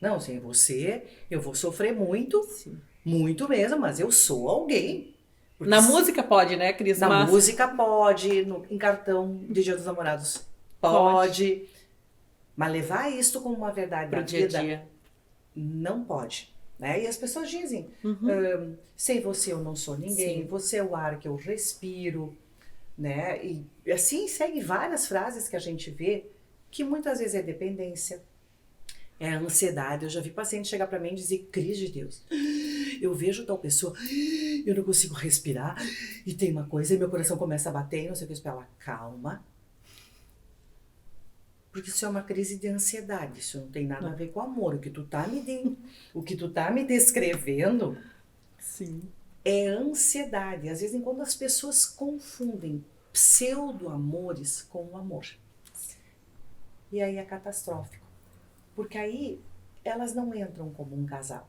Não, sem você eu vou sofrer muito, Sim. muito mesmo, mas eu sou alguém. Porque Na música pode, né, Cris? na Mas música pode, em cartão de Dia dos Namorados pode. Mas levar isso como uma verdade pro da dia a vida, dia. não pode. Né? E as pessoas dizem, sem você eu não sou ninguém, Sim. você é o ar que eu respiro, né? E assim segue várias frases que a gente vê, que muitas vezes é dependência, é ansiedade. Eu já vi paciente chegar pra mim e dizer, Cris de Deus, eu vejo tal pessoa, eu não consigo respirar, e tem uma coisa, e meu coração começa a bater, e não sei o que, eu falo, calma. Porque isso é uma crise de ansiedade, isso não tem nada a ver com amor. O que tu tá me descrevendo Sim. é ansiedade. Às vezes, quando as pessoas confundem pseudo-amores com o amor. E aí é catastrófico. Porque aí elas não entram como um casal.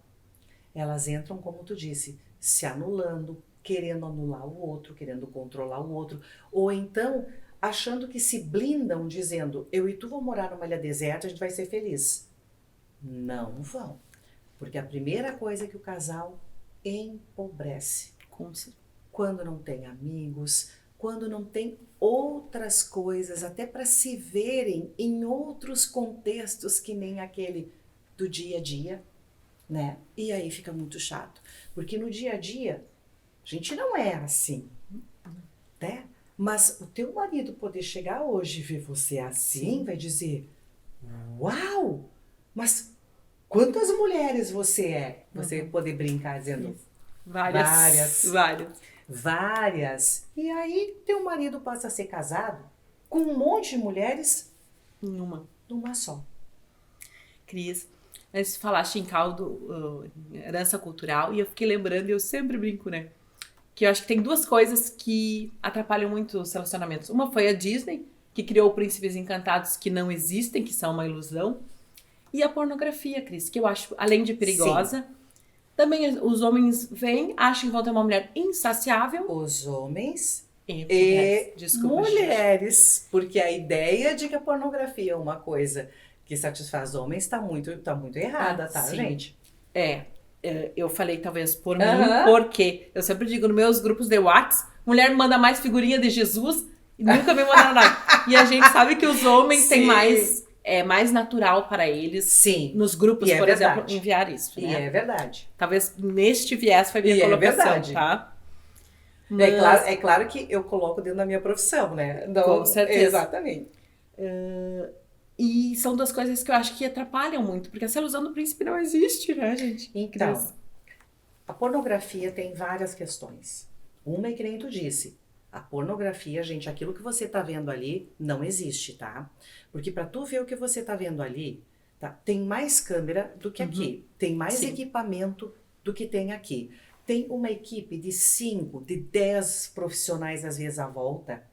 Elas entram, como tu disse, se anulando, querendo anular o outro, querendo controlar o outro. Ou então achando que se blindam, dizendo, eu e tu vamos morar numa ilha deserta, a gente vai ser feliz. Não vão. Porque a primeira coisa é que o casal empobrece. Quando não tem amigos, quando não tem outras coisas, até para se verem em outros contextos que nem aquele do dia a dia, né? E aí fica muito chato. Porque no dia a dia, a gente não é assim, né? Mas o teu marido poder chegar hoje e ver você assim, vai dizer, uau, mas quantas mulheres você é? Você poder brincar dizendo várias. E aí teu marido passa a ser casado com um monte de mulheres numa só. Cris, mas falaste em caldo, herança cultural, e eu fiquei lembrando, e eu sempre brinco, né? Que eu acho que tem 2 coisas que atrapalham muito os relacionamentos. Uma foi a Disney, que criou príncipes encantados que não existem, que são uma ilusão. E a pornografia, Cris, que eu acho, além de perigosa, também os homens vêm, acham que vão ter uma mulher insaciável. Os homens E e desculpa, mulheres. Porque a ideia de que a pornografia é uma coisa que satisfaz homens tá muito errada, tá, sim. gente? Eu falei talvez por mim, porque eu sempre digo nos meus grupos de WhatsApp, mulher manda mais figurinha de Jesus e nunca me mandaram nada. E a gente sabe que os homens têm mais, é mais natural para eles, nos grupos, por exemplo, enviar isso, né? E é verdade. Talvez neste viés foi minha colocação, tá? Mas... É claro que eu coloco dentro da minha profissão, né? Então, com certeza. Exatamente. E são 2 coisas que eu acho que atrapalham muito, porque essa ilusão do príncipe não existe, né, gente? Então, a pornografia tem várias questões. Uma é que nem tu disse, a pornografia, gente, aquilo que você tá vendo ali não existe, tá? Porque pra tu ver o que você tá vendo ali, tá? Tem mais câmera do que aqui, tem mais equipamento do que tem aqui. Tem uma equipe de 5, de 10 profissionais às vezes à volta,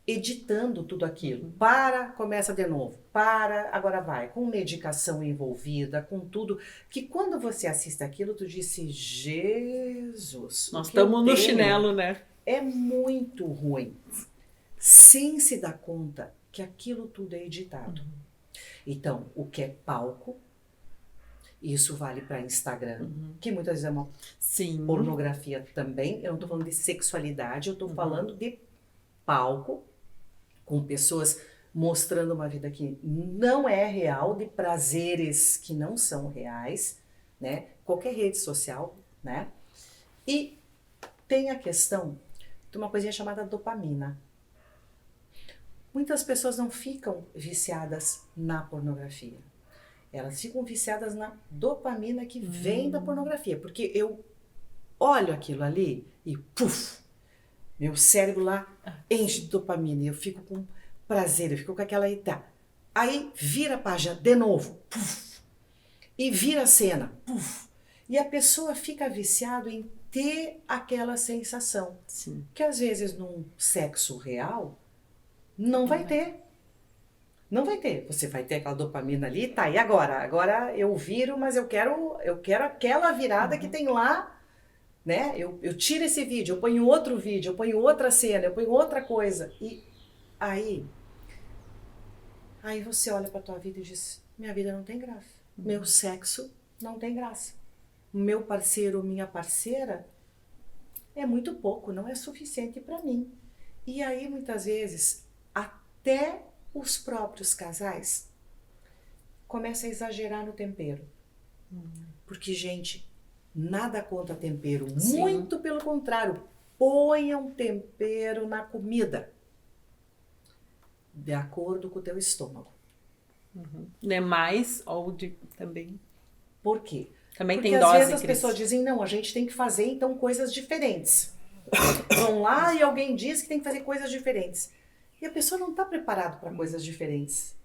editando tudo aquilo. Começa de novo. Agora vai. Com medicação envolvida, com tudo. Que quando você assiste aquilo, tu disse, Jesus. Nós estamos no chinelo, né? É muito ruim. Sem se dar conta que aquilo tudo é editado. Então, o que é palco, isso vale para Instagram, que muitas vezes é uma pornografia também. Eu não tô falando de sexualidade, eu tô falando de palco, com pessoas mostrando uma vida que não é real, de prazeres que não são reais, né? Qualquer rede social, né? E tem a questão de uma coisinha chamada dopamina. Muitas pessoas não ficam viciadas na pornografia. Elas ficam viciadas na dopamina que vem da pornografia. Porque eu olho aquilo ali e puf, meu cérebro lá enche de dopamina. E eu fico com prazer, eu fico com aquela ideia. Aí vira a página de novo, puf, e vira a cena, puf. E a pessoa fica viciada em ter aquela sensação. Sim. Que às vezes num sexo real não vai ter. Não vai ter. Você vai ter aquela dopamina ali, tá, e agora? Agora eu viro, mas eu quero aquela virada que tem lá, né? Eu tiro esse vídeo, eu ponho outro vídeo, eu ponho outra cena, eu ponho outra coisa. E aí você olha pra tua vida e diz, minha vida não tem graça. Meu sexo não tem graça. Meu parceiro, minha parceira é muito pouco, não é suficiente pra mim. E aí muitas vezes até os próprios casais começam a exagerar no tempero. Porque, gente, nada contra tempero. Sim. Muito pelo contrário. Ponham tempero na comida. De acordo com o teu estômago. Demais ou também. Por quê? Também Porque tem às dose, vezes as Cris. pessoas dizem, não, a gente tem que fazer então coisas diferentes. Vão lá e alguém diz que tem que fazer coisas diferentes. E a pessoa não está preparada para coisas diferentes.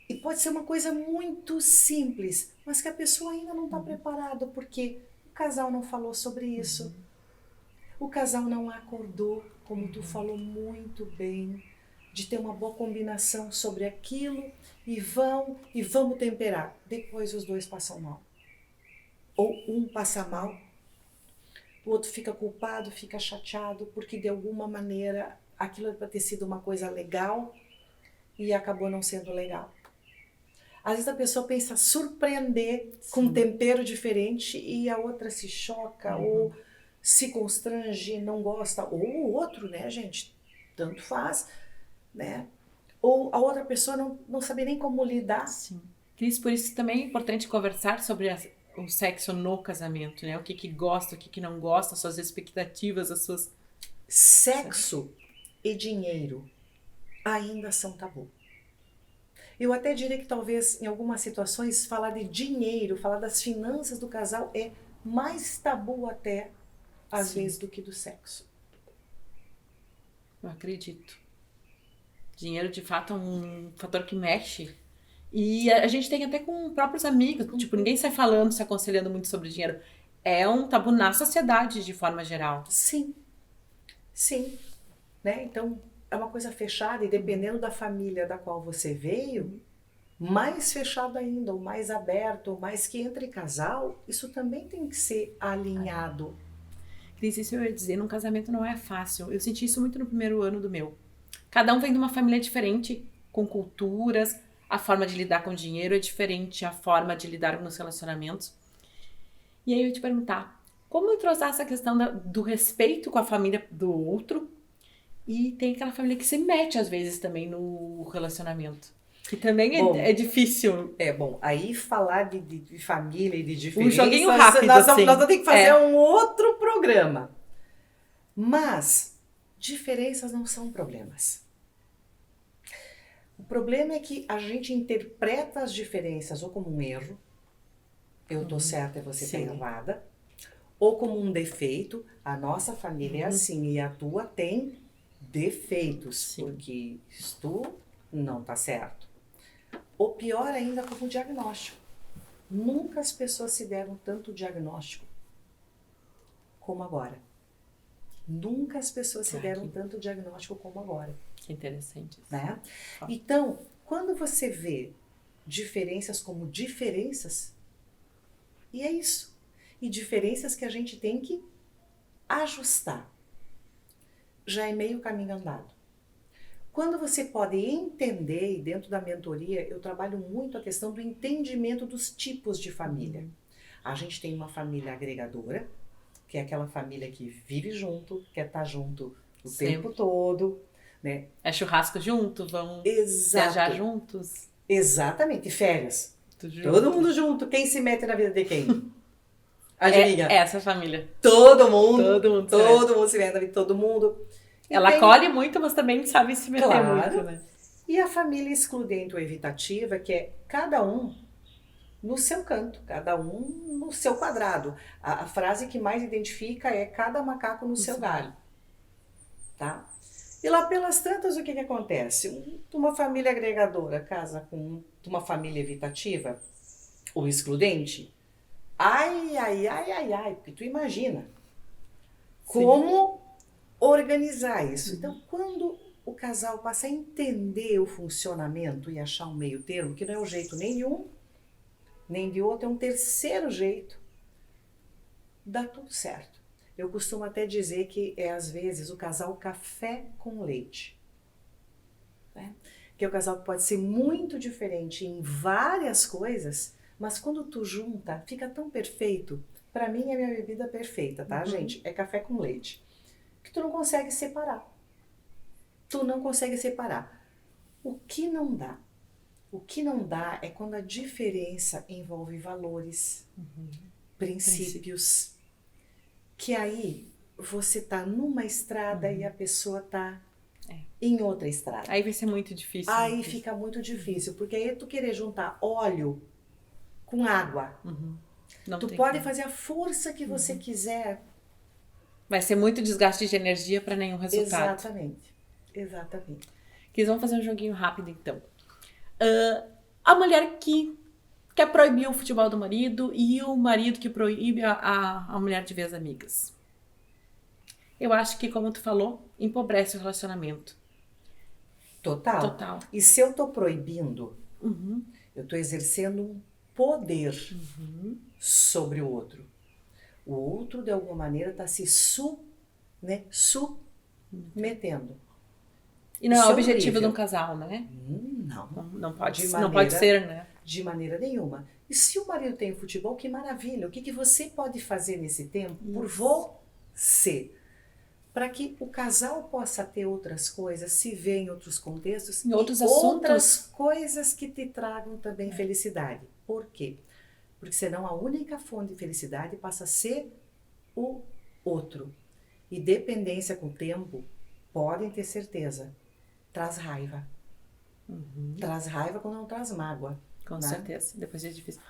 E pode ser uma coisa muito simples, mas que a pessoa ainda não está preparada, porque o casal não falou sobre isso. O casal não acordou, como tu falou muito bem, de ter uma boa combinação sobre aquilo e vamos temperar. Depois os dois passam mal. Ou um passa mal, o outro fica culpado, fica chateado, porque de alguma maneira aquilo era para ter sido uma coisa legal e acabou não sendo legal. Às vezes a pessoa pensa surpreender com um tempero diferente e a outra se choca ou se constrange, não gosta. Ou o outro, né, gente? Tanto faz, né? Ou a outra pessoa não sabe nem como lidar. Sim. Cris, por isso também é importante conversar sobre o sexo no casamento, né? O que gosta, o que não gosta, as suas expectativas, as suas... Sexo e dinheiro ainda são tabu. Eu até diria que talvez em algumas situações falar de dinheiro, falar das finanças do casal é mais tabu até às vezes do que do sexo. Eu acredito. Dinheiro de fato é um fator que mexe. E a gente tem até com próprios amigos, tipo, ninguém sai falando, se aconselhando muito sobre dinheiro. É um tabu na sociedade de forma geral. Sim, sim, né? Então é uma coisa fechada e dependendo da família da qual você veio, mais fechado ainda, ou mais aberto, ou mais que entre casal, isso também tem que ser alinhado. Cris, isso eu ia dizer, num casamento não é fácil. Eu senti isso muito no primeiro ano do meu. Cada um vem de uma família diferente, com culturas, a forma de lidar com o dinheiro é diferente, a forma de lidar nos relacionamentos. E aí eu ia te perguntar, como entrosar essa questão do respeito com a família do outro? E tem aquela família que se mete, às vezes, também no relacionamento. Que também é difícil. Bom, aí falar de família e de diferenças... Um joguinho rápido, nós assim. vamos ter que fazer um outro programa. Mas diferenças não são problemas. O problema é que a gente interpreta as diferenças ou como um erro, eu tô certa e você tá errada, ou como um defeito, a nossa família é assim e a tua tem defeitos, porque isto não tá certo. Ou pior ainda, como diagnóstico. Nunca as pessoas se deram tanto diagnóstico como agora. Nunca as pessoas se deram tanto diagnóstico como agora. Que interessante isso. Né? Então, quando você vê diferenças como diferenças, e é isso. E diferenças que a gente tem que ajustar. Já é meio caminho andado. Quando você pode entender, e dentro da mentoria eu trabalho muito a questão do entendimento dos tipos de família. A gente tem uma família agregadora, que é aquela família que vive junto, quer estar junto o tempo todo. né? É churrasco junto, vão Exato. viajar juntos. Exatamente, férias. Tudo Todo junto. mundo junto. Quem se mete na vida de quem? Adivinha? É essa família. Todo mundo. Todo mundo se Todo mundo se mete na vida de todo mundo. E Ela tem- acolhe muito, mas também sabe se meter Claro. muito, né? E a família excludente ou evitativa, que é cada um no seu canto, cada um no seu quadrado. A frase que mais identifica é cada macaco no seu galho. Tá? E lá pelas tantas, o que acontece? Uma família agregadora casa com uma família evitativa ou excludente. Ai, ai, ai, ai, ai, porque tu imagina como organizar isso. Então, quando o casal passa a entender o funcionamento e achar um meio termo, que não é o jeito nem de um, nem de outro, é um terceiro jeito, dá tudo certo. Eu costumo até dizer que é, às vezes, o casal café com leite. Né? Que é o casal que pode ser muito diferente em várias coisas, mas quando tu junta, fica tão perfeito. Pra mim é a minha bebida perfeita, tá, gente? É café com leite. Que tu não consegue separar. Tu não consegue separar. O que não dá? O que não dá é quando a diferença envolve valores, princípios, que aí você tá numa estrada e a pessoa tá em outra estrada. Aí vai ser muito difícil. Aí né? fica muito difícil, porque aí tu querer juntar óleo com água. Não Tu tem pode como. fazer a força que você quiser. Vai ser muito desgaste de energia para nenhum resultado. Exatamente. Exatamente. Cris, vamos fazer um joguinho rápido então. A mulher que quer proibir o futebol do marido e o marido que proíbe a mulher de ver as amigas. Eu acho que, como tu falou, empobrece o relacionamento. Total. Total. E se eu tô proibindo, eu tô exercendo um poder sobre o outro. O outro, de alguma maneira, tá se submetendo. E não Isso é é o objetivo horrível. de um casal, né? Não. Não pode, De não pode ser, né? De maneira nenhuma. E se o marido tem futebol, que maravilha. O que você pode fazer nesse tempo por você? Para que o casal possa ter outras coisas, se ver em outros contextos, Em outros e assuntos. outras coisas que te tragam também felicidade. Por quê? Porque senão a única fonte de felicidade passa a ser o outro. E dependência com o tempo, podem ter certeza, traz raiva. Traz raiva quando não traz mágoa. Com né? certeza. Depois é difícil.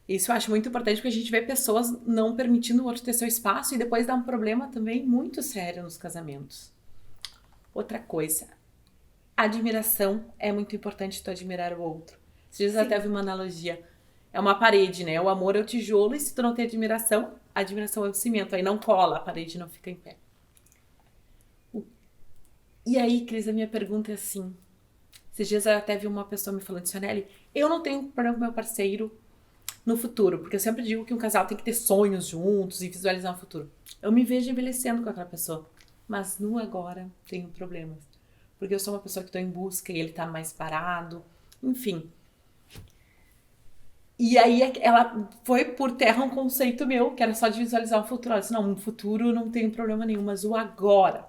Isso eu acho muito importante porque a gente vê pessoas não permitindo o outro ter seu espaço e depois dá um problema também muito sério nos casamentos. Outra coisa, a admiração é muito importante tu admirar o outro. Esses dias eu até vi uma analogia. É uma parede, né? O amor é o tijolo e se tu não tem admiração, a admiração é o cimento. Aí não cola, a parede não fica em pé. E aí, Cris, a minha pergunta é assim. Esses dias eu até vi uma pessoa me falando, Sioneli, eu não tenho problema com meu parceiro no futuro, porque eu sempre digo que um casal tem que ter sonhos juntos e visualizar um futuro. Eu me vejo envelhecendo com aquela pessoa, mas no agora tenho problemas, porque eu sou uma pessoa que estou em busca e ele tá mais parado, enfim. E aí ela foi por terra um conceito meu, que era só de visualizar um futuro. Ela disse, não, um futuro não tem problema nenhum, mas o agora.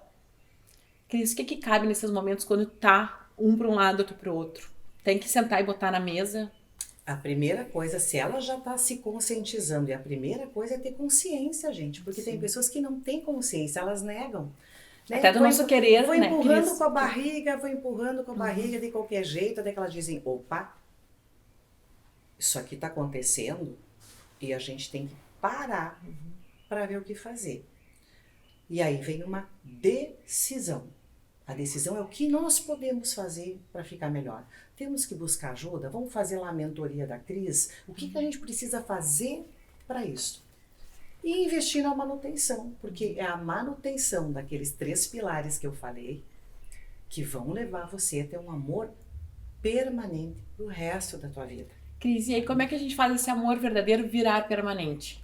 Cris, o que cabe nesses momentos quando tá um para um lado, outro para o outro? Tem que sentar e botar na mesa. A primeira coisa, se ela já está se conscientizando, e a primeira coisa é ter consciência, gente, porque tem pessoas que não têm consciência, elas negam. Né? Até do nosso querer, vou né, empurrando Cris? com a barriga, vou empurrando com a barriga de qualquer jeito, até que elas dizem, opa, isso aqui está acontecendo e a gente tem que parar para ver o que fazer. E aí vem uma decisão. A decisão é o que nós podemos fazer para ficar melhor. Temos que buscar ajuda? Vamos fazer lá a mentoria da Cris? O que a gente precisa fazer para isso? E investir na manutenção, porque é a manutenção daqueles 3 pilares que eu falei que vão levar você a ter um amor permanente pro resto da tua vida. Cris, e aí como é que a gente faz esse amor verdadeiro virar permanente?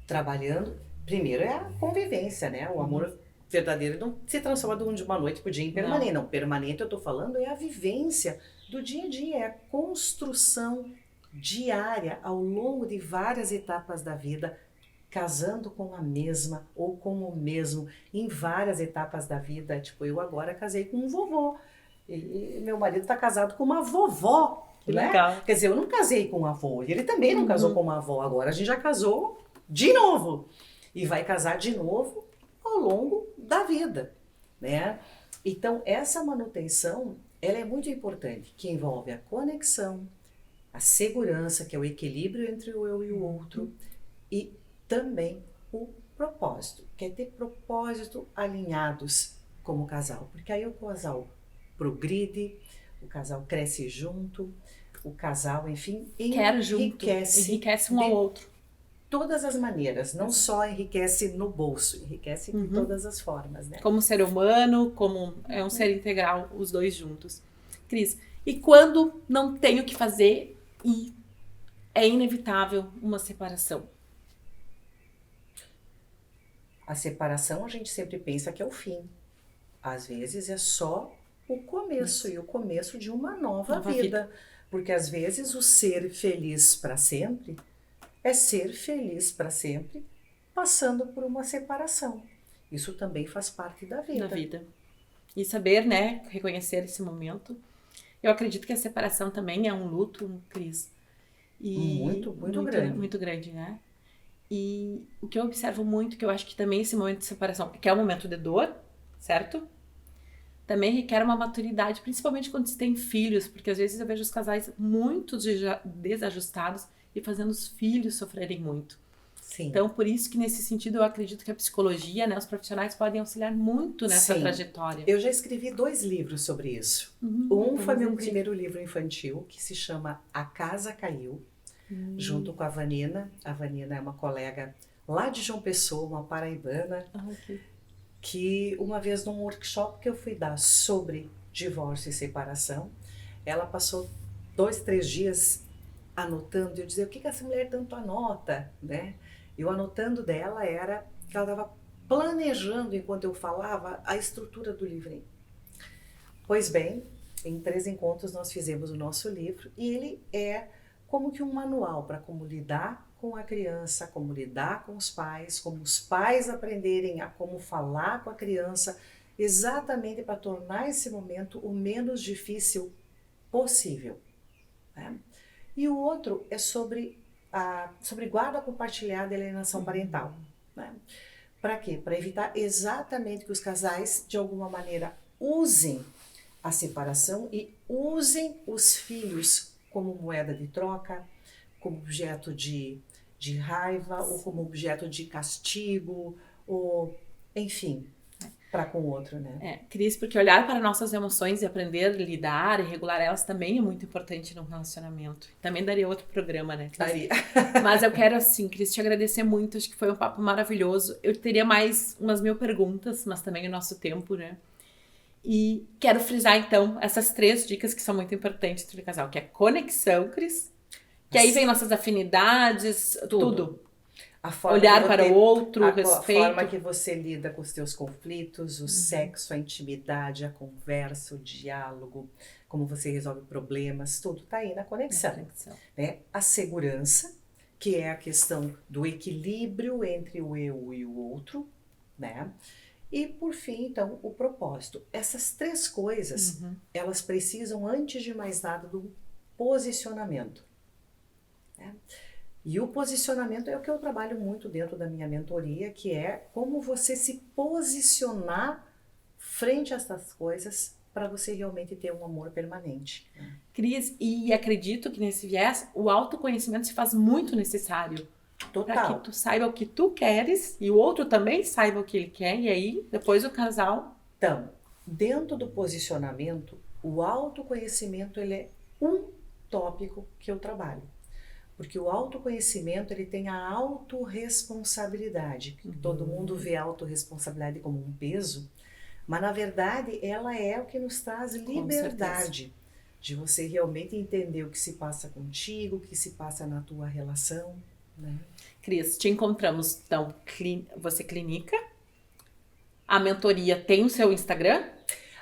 Trabalhando, primeiro é a convivência, né? O amor verdadeiro não se transforma de uma noite pro dia em permanente. Não, permanente eu tô falando é a vivência do dia a dia, é a construção diária ao longo de várias etapas da vida, casando com a mesma ou com o mesmo em várias etapas da vida. Tipo, eu agora casei com um vovô e meu marido está casado com uma vovó, Que né? legal. Quer dizer, eu não casei com um avô, ele também não casou com uma avó, agora a gente já casou de novo e vai casar de novo ao longo da vida, né? Então, essa manutenção, ela é muito importante, que envolve a conexão, a segurança, que é o equilíbrio entre o eu e o outro, e também o propósito, que é ter propósito alinhados como casal, porque aí o casal progride, o casal cresce junto, o casal, enfim, Quero junto, enriquece um ao outro. Todas as maneiras, não só enriquece no bolso, enriquece de todas as formas, né? Como ser humano, como é um ser integral, os dois juntos. Cris, e quando não tem o que fazer e é inevitável uma separação? A separação a gente sempre pensa que é o fim. Às vezes é só o começo e o começo de uma nova vida. Porque às vezes o ser feliz para sempre é ser feliz para sempre passando por uma separação. Isso também faz parte da vida. Da vida. E saber, né, reconhecer esse momento. Eu acredito que a separação também é um luto, Cris. E muito grande. Muito grande, né? E o que eu observo muito, que eu acho que também esse momento de separação, que é um momento de dor, certo? Também requer uma maturidade, principalmente quando se tem filhos, porque às vezes eu vejo os casais muito desajustados e fazendo os filhos sofrerem muito. Sim. Então, por isso que nesse sentido eu acredito que a psicologia, né, os profissionais podem auxiliar muito nessa trajetória. Eu já escrevi 2 livros sobre isso. Um foi meu primeiro livro infantil, que se chama A Casa Caiu, junto com a Vanina. A Vanina é uma colega lá de João Pessoa, uma paraibana, que uma vez num workshop que eu fui dar sobre divórcio e separação, ela passou 2, 3 dias anotando, e eu dizia, o que essa mulher tanto anota, né? E o anotando dela era que ela estava planejando, enquanto eu falava, a estrutura do livrinho. Pois bem, em 3 encontros nós fizemos o nosso livro, e ele é como que um manual para como lidar com a criança, como lidar com os pais, como os pais aprenderem a como falar com a criança, exatamente para tornar esse momento o menos difícil possível, né? E o outro é sobre guarda compartilhada e alienação parental, né? Para quê? Para evitar exatamente que os casais, de alguma maneira, usem a separação e usem os filhos como moeda de troca, como objeto de raiva, ou como objeto de castigo, ou enfim, para com o outro, né? Cris, porque olhar para nossas emoções e aprender a lidar e regular elas também é muito importante num relacionamento. Também daria outro programa, né, Cris? Daria. Mas eu quero, assim, Cris, te agradecer muito, acho que foi um papo maravilhoso. Eu teria mais umas 1000 perguntas, mas também o nosso tempo, né? E quero frisar, então, essas 3 dicas que são muito importantes entre o casal, que é conexão, Cris, que aí vem nossas afinidades, tudo. Olhar para o outro, o respeito. A forma que você lida com os teus conflitos, o sexo, a intimidade, a conversa, o diálogo, como você resolve problemas, tudo está aí na conexão. Né? A segurança, que é a questão do equilíbrio entre o eu e o outro, né? E, por fim, então, o propósito. Essas 3 coisas, elas precisam, antes de mais nada, do posicionamento, né? E o posicionamento é o que eu trabalho muito dentro da minha mentoria, que é como você se posicionar frente a essas coisas para você realmente ter um amor permanente. Cris, e acredito que nesse viés, o autoconhecimento se faz muito necessário. Total. Para que tu saiba o que tu queres e o outro também saiba o que ele quer, e aí depois o casal... Então, dentro do posicionamento, o autoconhecimento ele é um tópico que eu trabalho. Porque o autoconhecimento, ele tem a autorresponsabilidade. Todo mundo vê a autorresponsabilidade como um peso, mas na verdade ela é o que nos traz liberdade de você realmente entender o que se passa contigo, o que se passa na tua relação, né? Cris, te encontramos, então, você clinica, a mentoria tem o seu Instagram?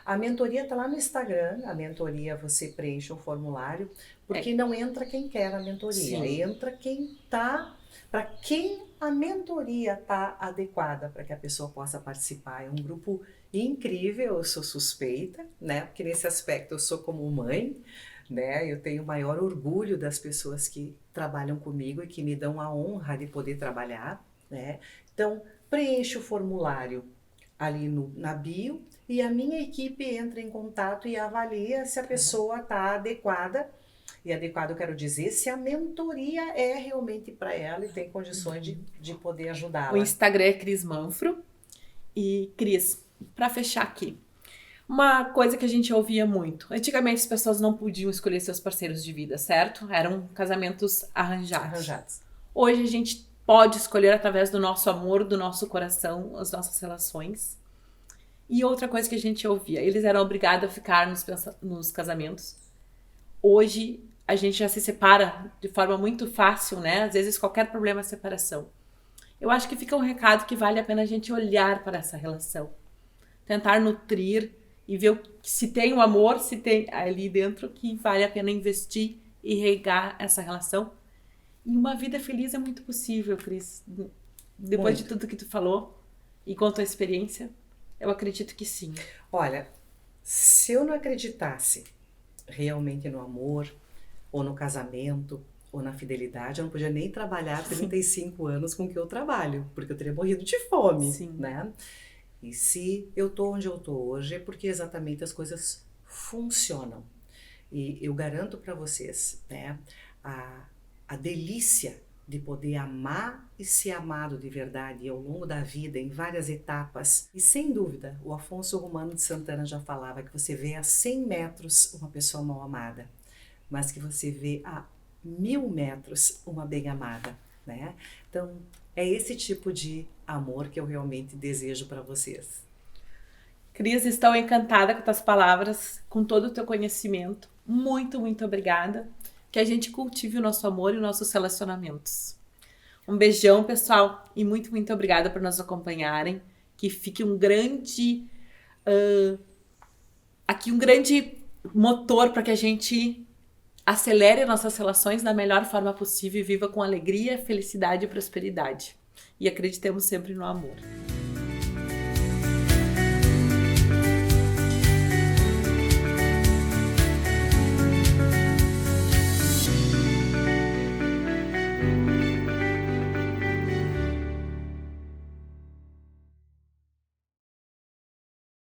A mentoria está lá no Instagram, a mentoria você preenche um formulário, porque não entra quem quer na mentoria, Sim. entra quem está, para quem a mentoria está adequada para que a pessoa possa participar. É um grupo incrível, eu sou suspeita, né? Porque nesse aspecto eu sou como mãe, né? Eu tenho o maior orgulho das pessoas que trabalham comigo e que me dão a honra de poder trabalhar, né? Então, preenche o formulário ali na bio e a minha equipe entra em contato e avalia se a pessoa está adequada. E adequado, eu quero dizer, se a mentoria é realmente para ela e tem condições de poder O ajudá-la. Instagram é Cris Manfro. E, Cris, para fechar aqui, uma coisa que a gente ouvia muito. Antigamente as pessoas não podiam escolher seus parceiros de vida, certo? Eram casamentos arranjados. Hoje a gente pode escolher através do nosso amor, do nosso coração, as nossas relações. E outra coisa que a gente ouvia, eles eram obrigados a ficar nos casamentos. Hoje a gente já se separa de forma muito fácil, né? Às vezes qualquer problema é separação. Eu acho que fica um recado que vale a pena a gente olhar para essa relação. Tentar nutrir e ver se tem o amor, se tem ali dentro, que vale a pena investir e regar essa relação. E uma vida feliz é muito possível, Cris. Depois de tudo que tu falou e com a tua experiência, eu acredito que sim. Olha, se eu não acreditasse realmente no amor, ou no casamento, ou na fidelidade, eu não podia nem trabalhar 35 anos com o que eu trabalho, porque eu teria morrido de fome, né? E se eu tô onde eu tô hoje, é porque exatamente as coisas funcionam. E eu garanto para vocês, né, a delícia de poder amar e ser amado de verdade ao longo da vida, em várias etapas. E sem dúvida, o Afonso Romano de Santana já falava que você vê a 100 metros uma pessoa mal amada, mas que você vê a 1000 metros uma bem amada, né? Então, é esse tipo de amor que eu realmente desejo para vocês. Cris, estou encantada com tuas palavras, com todo o teu conhecimento. Muito, muito obrigada. Que a gente cultive o nosso amor e os nossos relacionamentos. Um beijão, pessoal, e muito, muito obrigada por nos acompanharem. Que fique um grande motor para que a gente acelere nossas relações da melhor forma possível e viva com alegria, felicidade e prosperidade. E acreditemos sempre no amor.